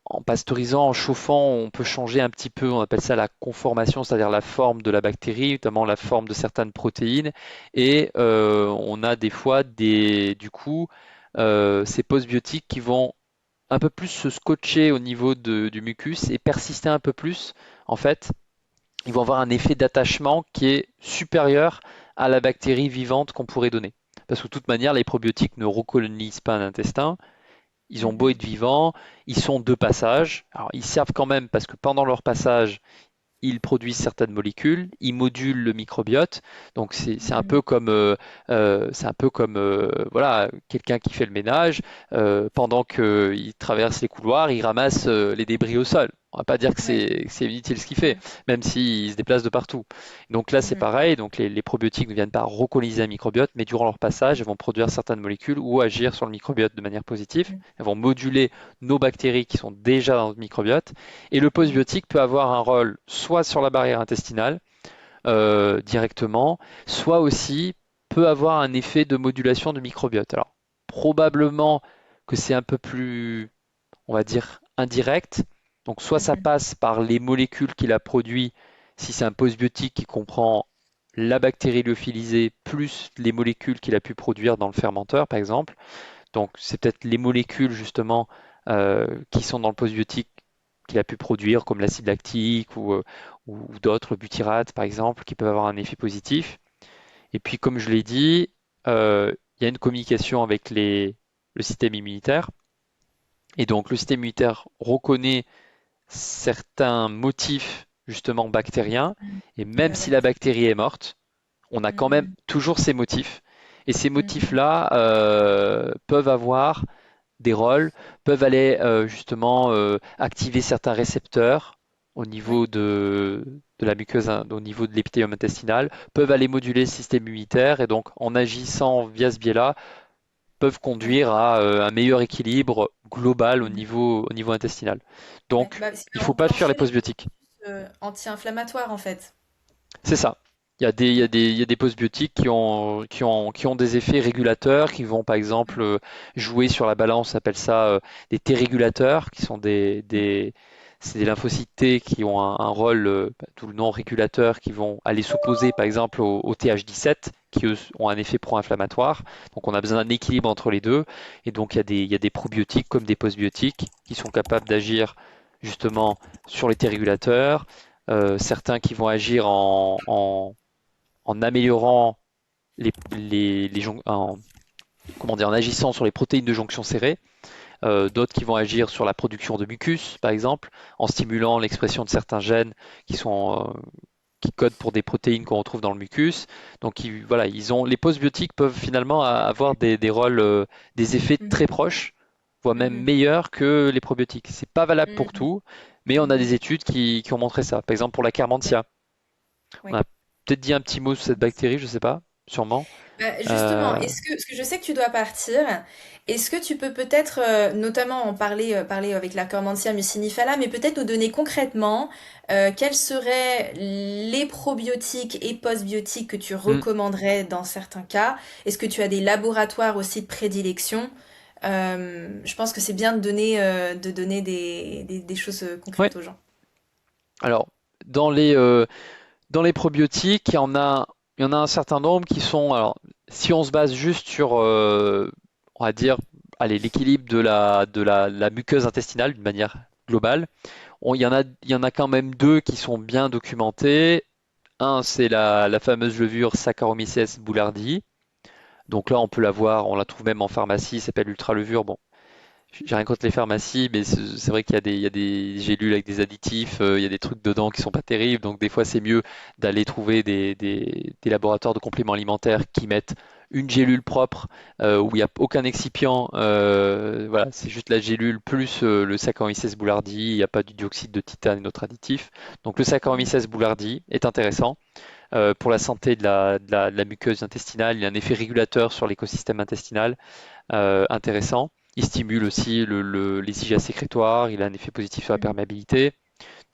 en pasteurisant, en chauffant, on peut changer un petit peu, on appelle ça la conformation, c'est-à-dire la forme de la bactérie, notamment la forme de certaines protéines. Et on a des fois du coup, ces postbiotiques qui vont un peu plus se scotcher au niveau du mucus et persister un peu plus. En fait, ils vont avoir un effet d'attachement qui est supérieur à la bactérie vivante qu'on pourrait donner. Parce que de toute manière, les probiotiques ne recolonisent pas l'intestin, ils ont beau Mhm. être vivants, ils sont de passage. Alors, ils servent quand même parce que pendant leur passage, ils produisent certaines molécules, ils modulent le microbiote. Donc c'est un Mhm. peu comme voilà quelqu'un qui fait le ménage pendant qu'il traverse les couloirs, il ramasse les débris au sol. On va pas dire Ouais. que c'est inutile ce qu'il fait, Mhm. même s'il se déplace de partout. Donc là c'est Mhm. pareil. Donc les probiotiques ne viennent pas recoloniser un microbiote, mais durant leur passage, elles vont produire certaines molécules ou agir sur le microbiote de manière positive. Mhm. Elles vont moduler nos bactéries qui sont déjà dans le microbiote et le Mhm. postbiotique peut avoir un rôle soit sur la barrière intestinale directement, soit aussi peut avoir un effet de modulation du microbiote. Alors, probablement que c'est un peu plus, on va dire, indirect. Donc, soit ça Mhm. passe par les molécules qu'il a produit, si c'est un postbiotique qui comprend la bactérie lyophilisée plus les molécules qu'il a pu produire dans le fermenteur, par exemple. Donc, c'est peut-être les molécules justement qui sont dans le postbiotique qu'il a pu produire, comme l'acide lactique ou d'autres, le butyrate par exemple, qui peuvent avoir un effet positif. Et puis, comme je l'ai dit, il y a une communication avec le système immunitaire. Et donc, le système immunitaire reconnaît certains motifs justement bactériens. Et De même la si la bactérie. bactérie est morte, on a quand même Mhm. toujours ces motifs. Et ces Mhm. motifs-là peuvent avoir des rôles, peuvent aller justement activer certains récepteurs au Oui. niveau de la muqueuse, hein, au niveau de l'épithélium intestinal, peuvent aller moduler le système immunitaire et donc en agissant via ce biais-là, peuvent Ouais. conduire à un meilleur équilibre global Mhm. au niveau intestinal. Ouais. Donc, Bah, parce il qu'il ne va faut pas fuir les enclencher les postbiotiques. processus anti-inflammatoires en fait. C'est ça. Il y a des postbiotiques qui ont des effets régulateurs, qui vont par exemple jouer sur la balance, on appelle ça des T-régulateurs, qui sont c'est des lymphocytes T qui ont un rôle, d'où le nom régulateur, qui vont aller s'opposer par exemple au TH17, qui eux ont un effet pro-inflammatoire. Donc on a besoin d'un équilibre entre les deux. Et donc il y a des probiotiques comme des postbiotiques qui sont capables d'agir justement sur les T-régulateurs, certains qui vont agir en améliorant comment dire, en agissant sur les protéines de jonction serrée, d'autres qui vont agir sur la production de mucus, par exemple, en stimulant l'expression de certains gènes qui sont qui codent pour des protéines qu'on retrouve dans le mucus. Donc voilà, les postbiotiques peuvent finalement avoir des rôles, des effets très Mhm. proches, voire même Mhm. meilleurs que les probiotiques. C'est pas valable pour Mhm. tout, mais on a Mhm. des études qui ont montré ça. Par exemple, pour la Ouais. Carmentia, on Ouais. a peut-être dit un petit mot sur cette bactérie, je sais pas, sûrement. Justement, Euh, parce que je sais que tu dois partir, est-ce que tu peux peut-être, notamment en parler avec la Cormantia mucinifera, mais peut-être nous donner concrètement quels seraient les probiotiques et postbiotiques que tu hmm, recommanderais dans certains cas? Est-ce que tu as des laboratoires aussi de prédilection? Je pense que c'est bien de donner des choses ouais. concrètes aux gens. Alors, dans dans les probiotiques, il y en a un certain nombre qui sont. Alors, si on se base juste sur, on va dire, allez, l'équilibre la muqueuse intestinale d'une manière globale, il y en a quand même deux qui sont bien documentés. Un, c'est la fameuse levure Saccharomyces boulardii. Donc là, on peut la voir, on la trouve même en pharmacie, ça s'appelle ultra levure. Bon, j'ai rien contre les pharmacies, mais c'est vrai il y a des gélules avec des additifs, il y a des trucs dedans qui sont pas terribles, donc des fois c'est mieux d'aller trouver des laboratoires de compléments alimentaires qui mettent une gélule propre où il n'y a aucun excipient, voilà, c'est juste la gélule plus le Saccharomyces boulardii, il n'y a pas du dioxyde de titane et d'autres additifs. Donc le Saccharomyces boulardii est intéressant pour la santé de la muqueuse intestinale, il a un effet régulateur sur l'écosystème intestinal intéressant. Il stimule aussi les IgA sécrétoires, il a un effet positif sur la Mhm. perméabilité.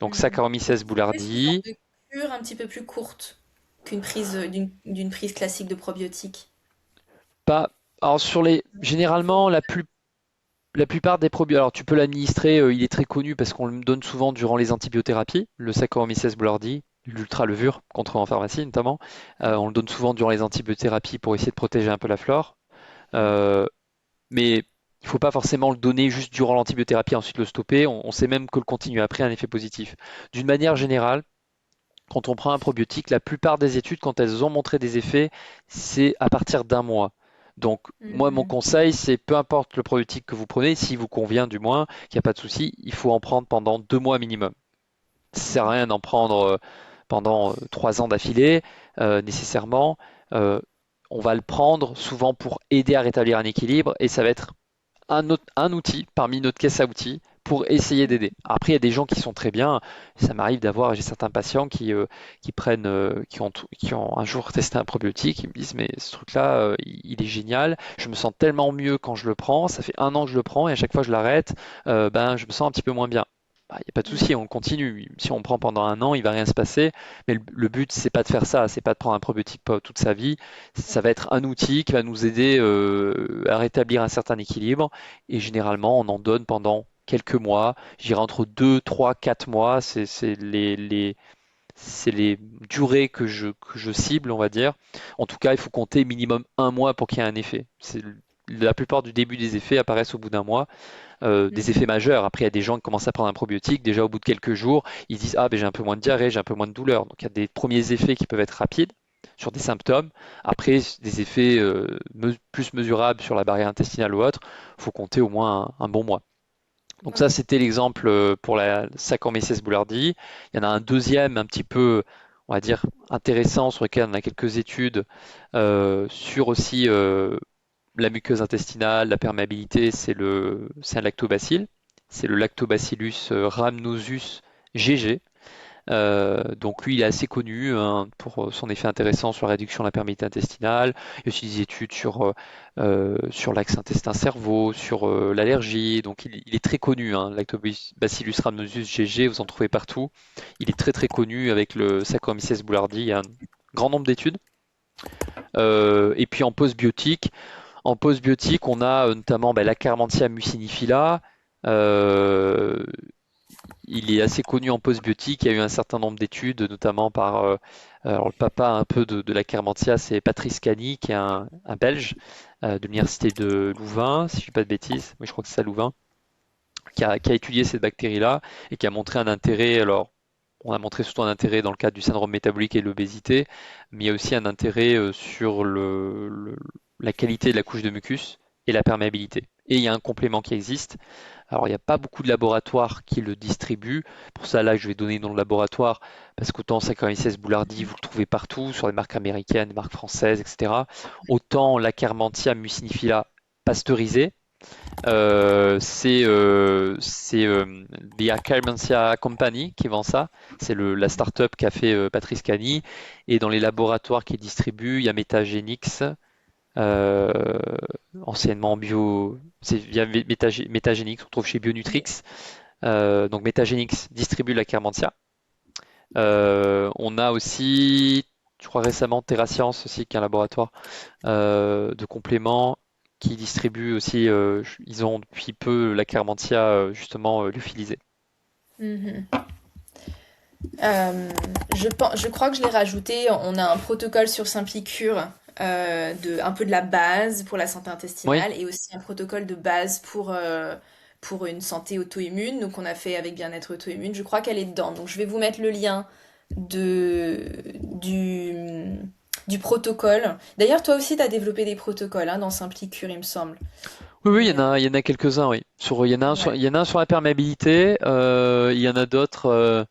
Donc Mhm. Donc, Saccharomyces ce serait sous forme boulardii, de cure un petit peu plus courte qu'une prise d'une prise classique de probiotiques. pas. Alors Il faut. généralement la plupart des probiotiques, alors tu peux l'administrer, il est très connu parce qu'on le donne souvent durant les antibiothérapies, le Saccharomyces boulardii, l'ultra levure qu'on trouve en pharmacie notamment. On le donne souvent durant les antibiothérapies pour essayer de protéger un peu la flore. Euh, mais il ne faut pas forcément le donner juste durant l'antibiothérapie, ensuite le stopper. On sait même que le continuer après a un effet positif. D'une manière générale, quand on prend un probiotique, la plupart des études, quand elles ont montré des effets, c'est à partir d'un mois. Donc, moi, mon Mhm. conseil, c'est peu importe le probiotique que vous prenez, s'il vous convient du moins, qu'il n'y a pas de souci, il faut en prendre pendant 2 mois minimum. Ça ne sert à Mhm. rien d'en prendre pendant 3 ans d'affilée, nécessairement. Euh, on va le prendre souvent pour aider à rétablir un équilibre et ça va être un outil parmi notre caisse à outils pour essayer d'aider. Après, il y a des gens qui sont très bien. Ça m'arrive d'avoir, j'ai certains patients qui prennent, qui ont un jour testé un probiotique, ils me disent, mais ce truc-là, il est génial. Je me sens tellement mieux quand je le prends. Ça fait 1 an que je le prends et à chaque fois que je l'arrête, ben, je me sens un petit peu moins bien. Bah, il n'y a pas de souci, Mhm. on continue. Si on prend pendant 1 an, il va rien se passer. Mais le but, c'est pas de faire ça, c'est pas de prendre un probiotique toute sa vie. Ça va être un outil qui va nous aider à rétablir un certain équilibre et généralement, on en donne pendant quelques mois. J'irai entre 2, 3, 4 mois. C'est les durées que je cible, on va dire. En tout cas, il faut compter minimum 1 mois pour qu'il y ait un effet. La plupart du début des effets apparaissent au bout d'un mois, des Mhm. effets majeurs. Après, il y a des gens qui commencent à prendre un probiotique. Déjà, au bout de quelques jours, ils disent, ah, ben, j'ai un peu moins de diarrhée, j'ai un peu moins de douleur. Donc, il y a des premiers effets qui peuvent être rapides sur des symptômes. Après, des effets plus mesurables sur la barrière intestinale ou autre, il faut compter au moins un bon mois. Donc ça, Ok. c'était l'exemple pour la Saccharomyces boulardii. Il y en a un deuxième un petit peu, on va dire, intéressant sur lequel on a quelques études sur aussi la muqueuse intestinale, la perméabilité, c'est un lactobacille. C'est le Lactobacillus rhamnosus GG. Donc lui, il est assez connu hein, pour son effet intéressant sur la réduction de la perméabilité intestinale. Il y a aussi des études sur l'axe intestin-cerveau, sur l'allergie. Donc il est très connu, hein, Lactobacillus rhamnosus GG, vous en trouvez partout. Il est très très connu avec le Saccharomyces boulardii. Il y a un grand nombre d'études. Et puis en postbiotique, on a notamment la Carmentia mucinifila. Euh, il est assez connu en postbiotique. Il y a eu un certain nombre d'études, notamment par alors le papa un peu de la Carmentia, c'est Patrice Cani, qui est un Belge de l'université de Louvain, si je ne dis pas de bêtises. Oui, je crois que c'est ça, Louvain, qui a étudié cette bactérie-là et qui a montré un intérêt. Alors, on a montré surtout un intérêt dans le cadre du syndrome métabolique et de l'obésité, mais il y a aussi un intérêt sur la qualité de la couche de mucus et la perméabilité. Et il y a un complément qui existe. Alors, il n'y a pas beaucoup de laboratoires qui le distribuent. Pour ça, là, je vais donner dans le laboratoire, parce qu'autant Saccharomyces boulardii, vous le trouvez partout, sur les marques américaines, des marques françaises, etc. Autant la Carmentia mucinifila pasteurisée, c'est The Acarmentia Company qui vend ça. C'est la start-up qu'a fait Patrice Cani. Et dans les laboratoires qui distribuent, il y a Metagenix. euh, anciennement bio, c'est via Métagénix, on trouve chez Bionutrix. Donc Métagénix distribue la Carmentia. On a aussi, je crois récemment, TerraScience aussi, qui est un laboratoire de compléments qui distribue aussi, ils ont depuis peu la Carmentia justement lyophilisée. Mhm. Je crois que je l'ai rajouté. On a un protocole sur Simplicure, un peu de la base pour la santé Oui, intestinale et aussi un protocole de base pour une santé auto-immune. Donc on a fait avec bien-être auto-immune. Je crois qu'elle est dedans. Donc je vais vous mettre le lien de, du protocole. D'ailleurs, toi aussi, tu as développé des protocoles hein, dans Simplicure, il me semble. oui, oui, Mais il y en a quelques-uns, oui. Il y en a un ouais. il y en a un sur la perméabilité, il y en a d'autres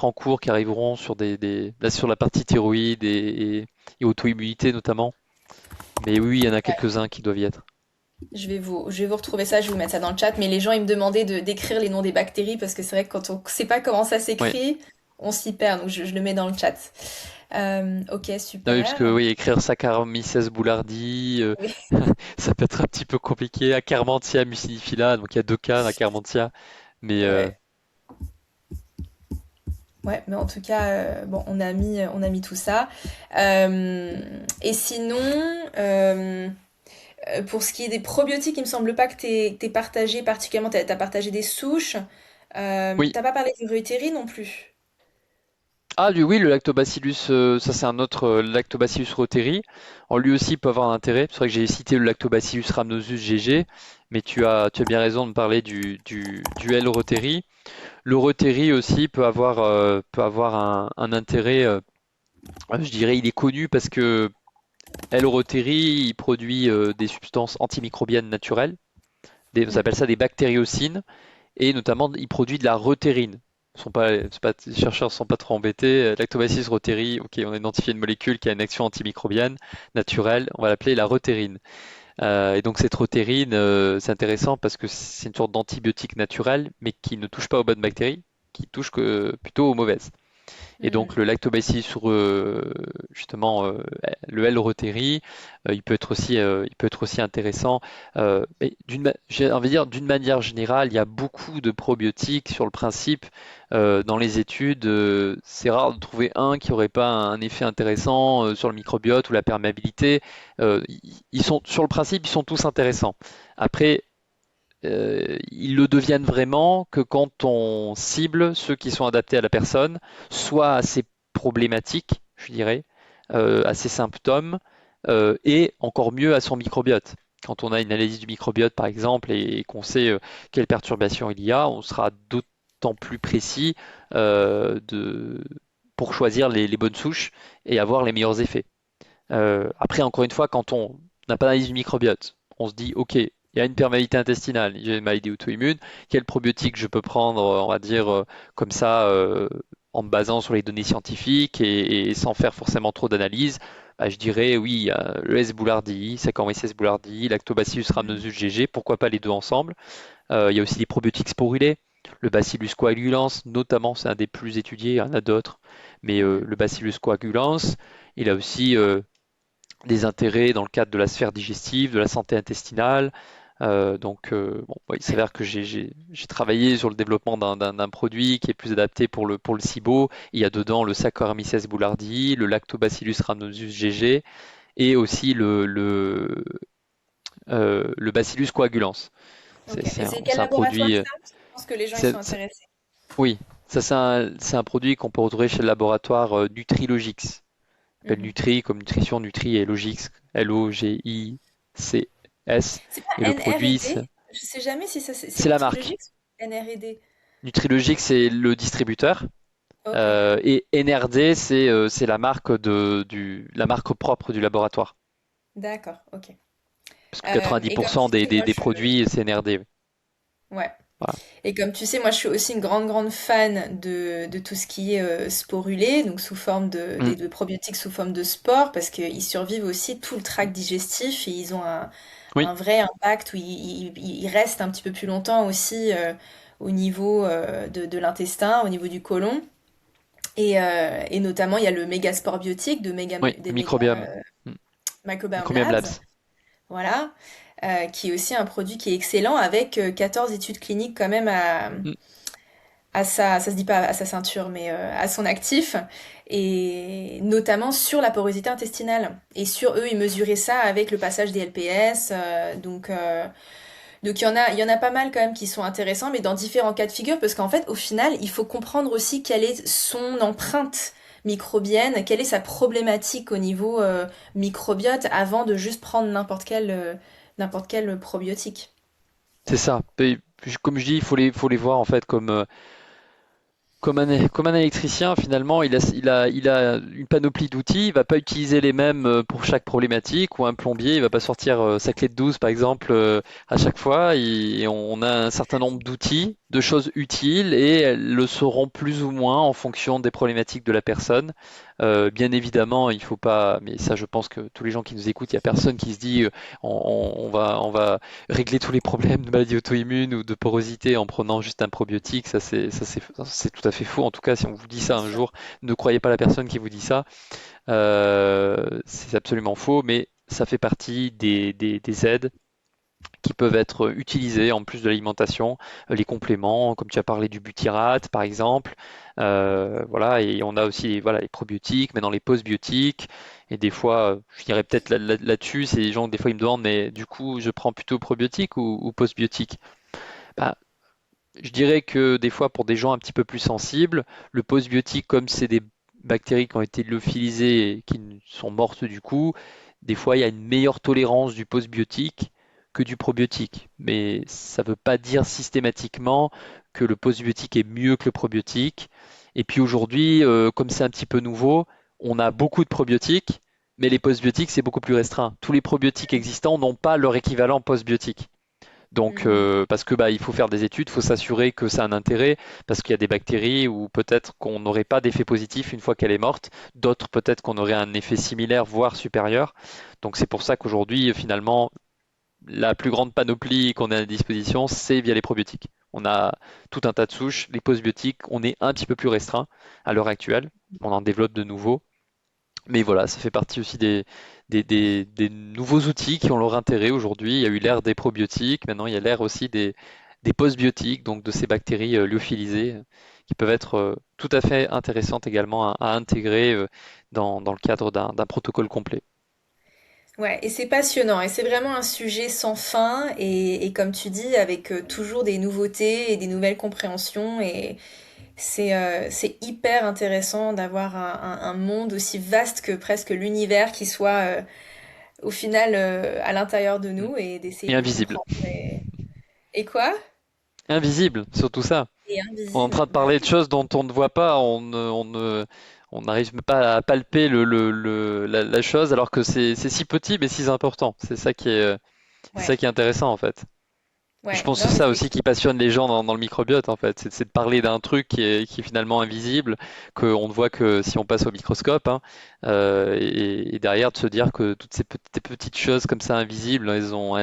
en cours qui arriveront sur là, sur la partie thyroïde et auto-immunité notamment. Mais oui, il y en a quelques-uns qui doivent y être. Je vais vous retrouver ça, je vais vous mettre ça dans le chat. Mais les gens, ils me demandaient d'écrire les noms des bactéries parce que c'est vrai que quand on ne sait pas comment ça Ouais. s'écrit, on s'y perd. Donc je le mets dans le chat. Ok, Ah oui, parce que super. oui, écrire Saccharomyces boulardii, Oui. ça peut être un petit peu compliqué. Akkermansia mucilifila, donc il y a deux cas d'Akkermansia, mais Ouais. Ouais, mais en tout cas, bon, on a mis tout ça. Et sinon, euh, pour ce qui est des probiotiques, il me semble pas que t'aies partagé particulièrement. T'as partagé des souches. oui. T'as pas parlé du reuteri non plus. Ah oui, le lactobacillus, ça c'est un autre lactobacillus reuteri. En lui aussi peut avoir un intérêt. C'est vrai que j'ai cité le lactobacillus rhamnosus GG, mais tu as bien raison de parler du L. reuteri. Le reuteri aussi peut avoir un intérêt, je dirais, il est connu parce que L. reuteri, il produit des substances antimicrobiennes naturelles. On appelle ça des bactériocines. Et notamment, il produit de la reutérine. Les chercheurs ne sont pas trop embêtés. Lactobacillus reuteri, ok, on a identifié une molécule qui a une action antimicrobienne naturelle, on va l'appeler la reutérine. Et donc cette reutérine, c'est intéressant parce que c'est une sorte d'antibiotique naturel, mais qui ne touche pas aux bonnes bactéries, qui touche plutôt aux mauvaises. Et donc le lactobacillus justement le L. reuteri, il peut être aussi intéressant. Mais j'ai envie de dire d'une manière générale, il y a beaucoup de probiotiques sur le principe dans les études. C'est rare de trouver un qui n'aurait pas un effet intéressant sur le microbiote ou la perméabilité. Ils sont sur le principe, ils sont tous intéressants. Après, ils le deviennent vraiment que quand on cible ceux qui sont adaptés à la personne, soit à ses problématiques, je dirais, à ses symptômes, et encore mieux à son microbiote. Quand on a une analyse du microbiote, par exemple, et qu'on sait quelles perturbations il y a, on sera d'autant plus précis pour choisir les bonnes souches et avoir les meilleurs effets. Après, encore une fois, quand on n'a pas d'analyse du microbiote, on se dit, OK, il y a une perméabilité intestinale, j'ai une maladie auto-immune, quel probiotique je peux prendre, on va dire, comme ça, en me basant sur les données scientifiques et sans faire forcément trop d'analyse. Bah, je dirais, oui, il y a le S. boulardii, Saccharomyces boulardii, Lactobacillus rhamnosus GG, pourquoi pas les deux ensemble. Il y a aussi des probiotiques sporulés, le Bacillus coagulans, notamment, c'est un des plus étudiés, il y en a d'autres, mais le Bacillus coagulans, il a aussi des intérêts dans le cadre de la sphère digestive, de la santé intestinale. Bon, ouais, il s'avère que j'ai travaillé sur le développement d'un produit qui est plus adapté pour le SIBO. Il y a dedans le Saccharomyces boulardii, le Lactobacillus rhamnosus GG et aussi le Bacillus coagulans. Ok. Et c'est quel C'est un laboratoire produit. ça? Parce que je pense que les gens ils sont intéressés. Oui, ça c'est un produit qu'on peut retrouver chez le laboratoire Nutrilogix. S'appelle Mhm. Nutri comme nutrition, Nutri et Logix, Logic's. C'est pas Et le produit, NR&D? Je sais jamais si ça c'est c'est la marque. Nutrilogix ou NR&D. Nutrilogix, c'est le distributeur. Ok, Et NRD, c'est la marque la marque propre du laboratoire. d'accord, ok. Parce que Et comme 90% tu sais, moi des produits, c'est NRD. Oui. ouais. Voilà. Et comme tu sais, moi je suis aussi une grande fan de tout ce qui est sporulé, donc sous forme Mm. de probiotiques sous forme de sport, parce qu'ils survivent aussi tout le tract digestif et ils ont Oui, un vrai impact où ils restent un petit peu plus longtemps aussi au niveau de l'intestin, au niveau du côlon. Et notamment, il y a le méga sport biotique oui, le microbiome. Mm. Microbiome Microbiome Labs, Labs. voilà, qui est aussi un produit qui est excellent avec 14 études cliniques quand même Mm. ça se dit pas à sa ceinture, mais à son actif, et notamment sur la porosité intestinale. Et sur eux, ils mesuraient ça avec le passage des LPS, donc il y en a pas mal quand même qui sont intéressants, mais dans différents cas de figure, parce qu'en fait, au final, il faut comprendre aussi quelle est son empreinte microbienne, quelle est sa problématique au niveau microbiote, avant de juste prendre n'importe quel probiotique. C'est ça. Comme je dis, faut les voir en fait comme un électricien, finalement, il a une panoplie d'outils. Il va pas utiliser les mêmes pour chaque problématique. Ou un plombier, il va pas sortir sa clé de 12, par exemple, à chaque fois. Et on a un certain nombre d'outils, de choses utiles, et elles le seront plus ou moins en fonction des problématiques de la personne. Bien évidemment, il faut pas. Mais ça, je pense que tous les gens qui nous écoutent, il y a personne qui se dit on va régler tous les problèmes de maladies auto-immunes ou de porosité en prenant juste un probiotique. Ça, c'est tout à fait faux. En tout cas, si on vous dit Bien ça un sûr. jour, ne croyez pas la personne qui vous dit ça. C'est absolument faux, mais ça fait partie des aides qui peuvent être utilisées en plus de l'alimentation, les compléments, comme tu as parlé du butyrate par exemple. Voilà, et on a aussi voilà, les probiotiques, mais dans les postbiotiques. Et des fois, je dirais peut-être là-dessus, c'est les gens, des fois, ils me demandent, mais du coup, je prends plutôt probiotique ou postbiotique? Bah, je dirais que des fois, pour des gens un petit peu plus sensibles, le postbiotique, comme c'est des bactéries qui ont été lyophilisées et qui sont mortes du coup, des fois, il y a une meilleure tolérance du postbiotique que du probiotique. Mais ça ne veut pas dire systématiquement que le postbiotique est mieux que le probiotique. Et puis aujourd'hui, comme c'est un petit peu nouveau, on a beaucoup de probiotiques, mais les postbiotiques, c'est beaucoup plus restreint. Tous les probiotiques existants n'ont pas leur équivalent postbiotique. Donc, Mhm. parce que bah, il faut faire des études, il faut s'assurer que ça a un intérêt, parce qu'il y a des bactéries où peut-être qu'on n'aurait pas d'effet positif une fois qu'elle est morte, d'autres peut-être qu'on aurait un effet similaire, voire supérieur. Donc c'est pour ça qu'aujourd'hui, finalement, la plus grande panoplie qu'on a à disposition, c'est via les probiotiques. On a tout un tas de souches, les postbiotiques, on est un petit peu plus restreint à l'heure actuelle, on en développe de nouveaux. Mais voilà, ça fait partie aussi des nouveaux outils qui ont leur intérêt aujourd'hui. Il y a eu l'ère des probiotiques, maintenant il y a l'ère aussi des postbiotiques, donc de ces bactéries lyophilisées, qui peuvent être tout à fait intéressantes également à intégrer dans le cadre d'un protocole complet. Ouais, et c'est passionnant, et c'est vraiment un sujet sans fin, et comme tu dis, avec toujours des nouveautés et des nouvelles compréhensions, et c'est hyper intéressant d'avoir un monde aussi vaste que presque l'univers qui soit au final à l'intérieur de Mm. nous, et d'essayer Et de le invisible. comprendre. Et quoi? Invisible, surtout ça. Et On est en invisible, train de bah parler de oui. choses dont on ne voit pas, on n'arrive pas à palper la chose alors que c'est si petit mais si important. C'est Ouais, ça qui est intéressant en fait. Je ouais, pense que non c'est mais ça c'est aussi qui passionne les gens dans le microbiote en fait. C'est de parler d'un truc qui est finalement invisible, qu'on ne voit que si on passe au microscope, hein, et derrière de se dire que toutes ces petites choses comme ça invisibles, elles ont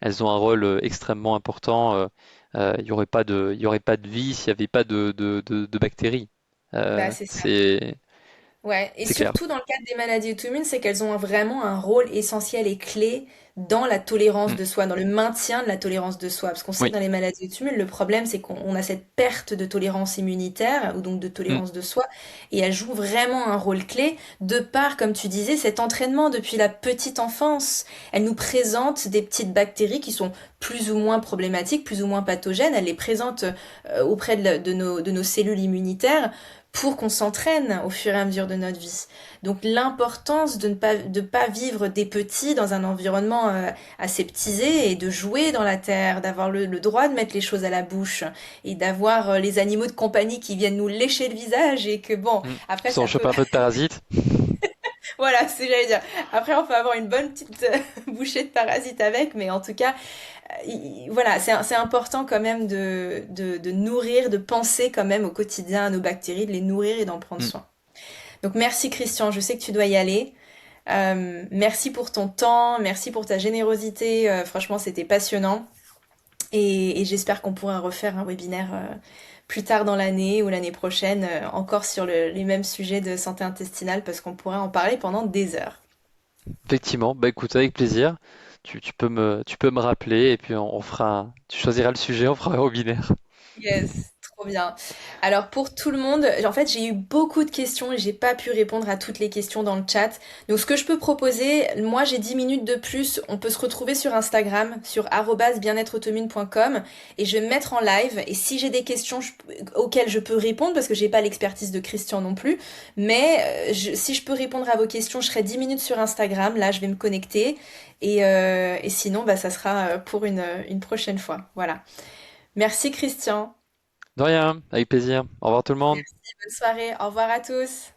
un rôle extrêmement important. Il y aurait pas de vie s'il n'y avait pas de bactéries. bah, c'est ça. C'est Ouais, et c'est clair. surtout dans le cadre des maladies auto-immunes, c'est qu'elles ont vraiment un rôle essentiel et clé dans la tolérance Mm. de soi, dans le maintien de la tolérance de soi. Parce qu'on sait que Oui. dans les maladies auto-immunes, le problème, c'est qu'on a cette perte de tolérance immunitaire, ou donc de Mm. tolérance de soi, et elles jouent vraiment un rôle clé, de par, comme tu disais, cet entraînement depuis la petite enfance. Elles nous présentent des petites bactéries qui sont plus ou moins problématiques, plus ou moins pathogènes. Elles les présentent auprès de nos cellules immunitaires pour qu'on s'entraîne au fur et à mesure de notre vie. Donc l'importance de pas vivre des petits dans un environnement aseptisé, et de jouer dans la terre, d'avoir le droit de mettre les choses à la bouche, et d'avoir les animaux de compagnie qui viennent nous lécher le visage, et que bon, Mm. après Ça, on ça chope peut un peu de parasites. voilà, c'est ce que j'allais dire. Après on peut avoir une bonne petite bouchée de parasites avec, mais en tout cas voilà, c'est important quand même de nourrir, de penser quand même au quotidien à nos bactéries, de les nourrir et d'en prendre Mm. soin. Donc merci Christian, je sais que tu dois y aller. Merci pour ton temps, merci pour ta générosité. Franchement, c'était passionnant. Et j'espère qu'on pourra refaire un webinaire plus tard dans l'année ou l'année prochaine, encore sur les mêmes sujets de santé intestinale, parce qu'on pourra en parler pendant des heures. Effectivement, bah écoute, avec plaisir. Tu peux me rappeler et puis on fera, tu choisiras le sujet, on fera un webinaire. Yes, trop bien. Alors pour tout le monde, en fait j'ai eu beaucoup de questions et j'ai pas pu répondre à toutes les questions dans le chat. Donc ce que je peux proposer, moi j'ai 10 minutes de plus, on peut se retrouver sur Instagram, sur @bien-être-automune.com et je vais me mettre en live et si j'ai des questions auxquelles je peux répondre, parce que j'ai pas l'expertise de Christian non plus, mais si je peux répondre à vos questions, je serai 10 minutes sur Instagram, là je vais me connecter et sinon bah, ça sera pour une prochaine fois. Voilà. Merci Christian. De rien, avec plaisir. Au revoir tout le monde. Merci, bonne soirée. Au revoir à tous.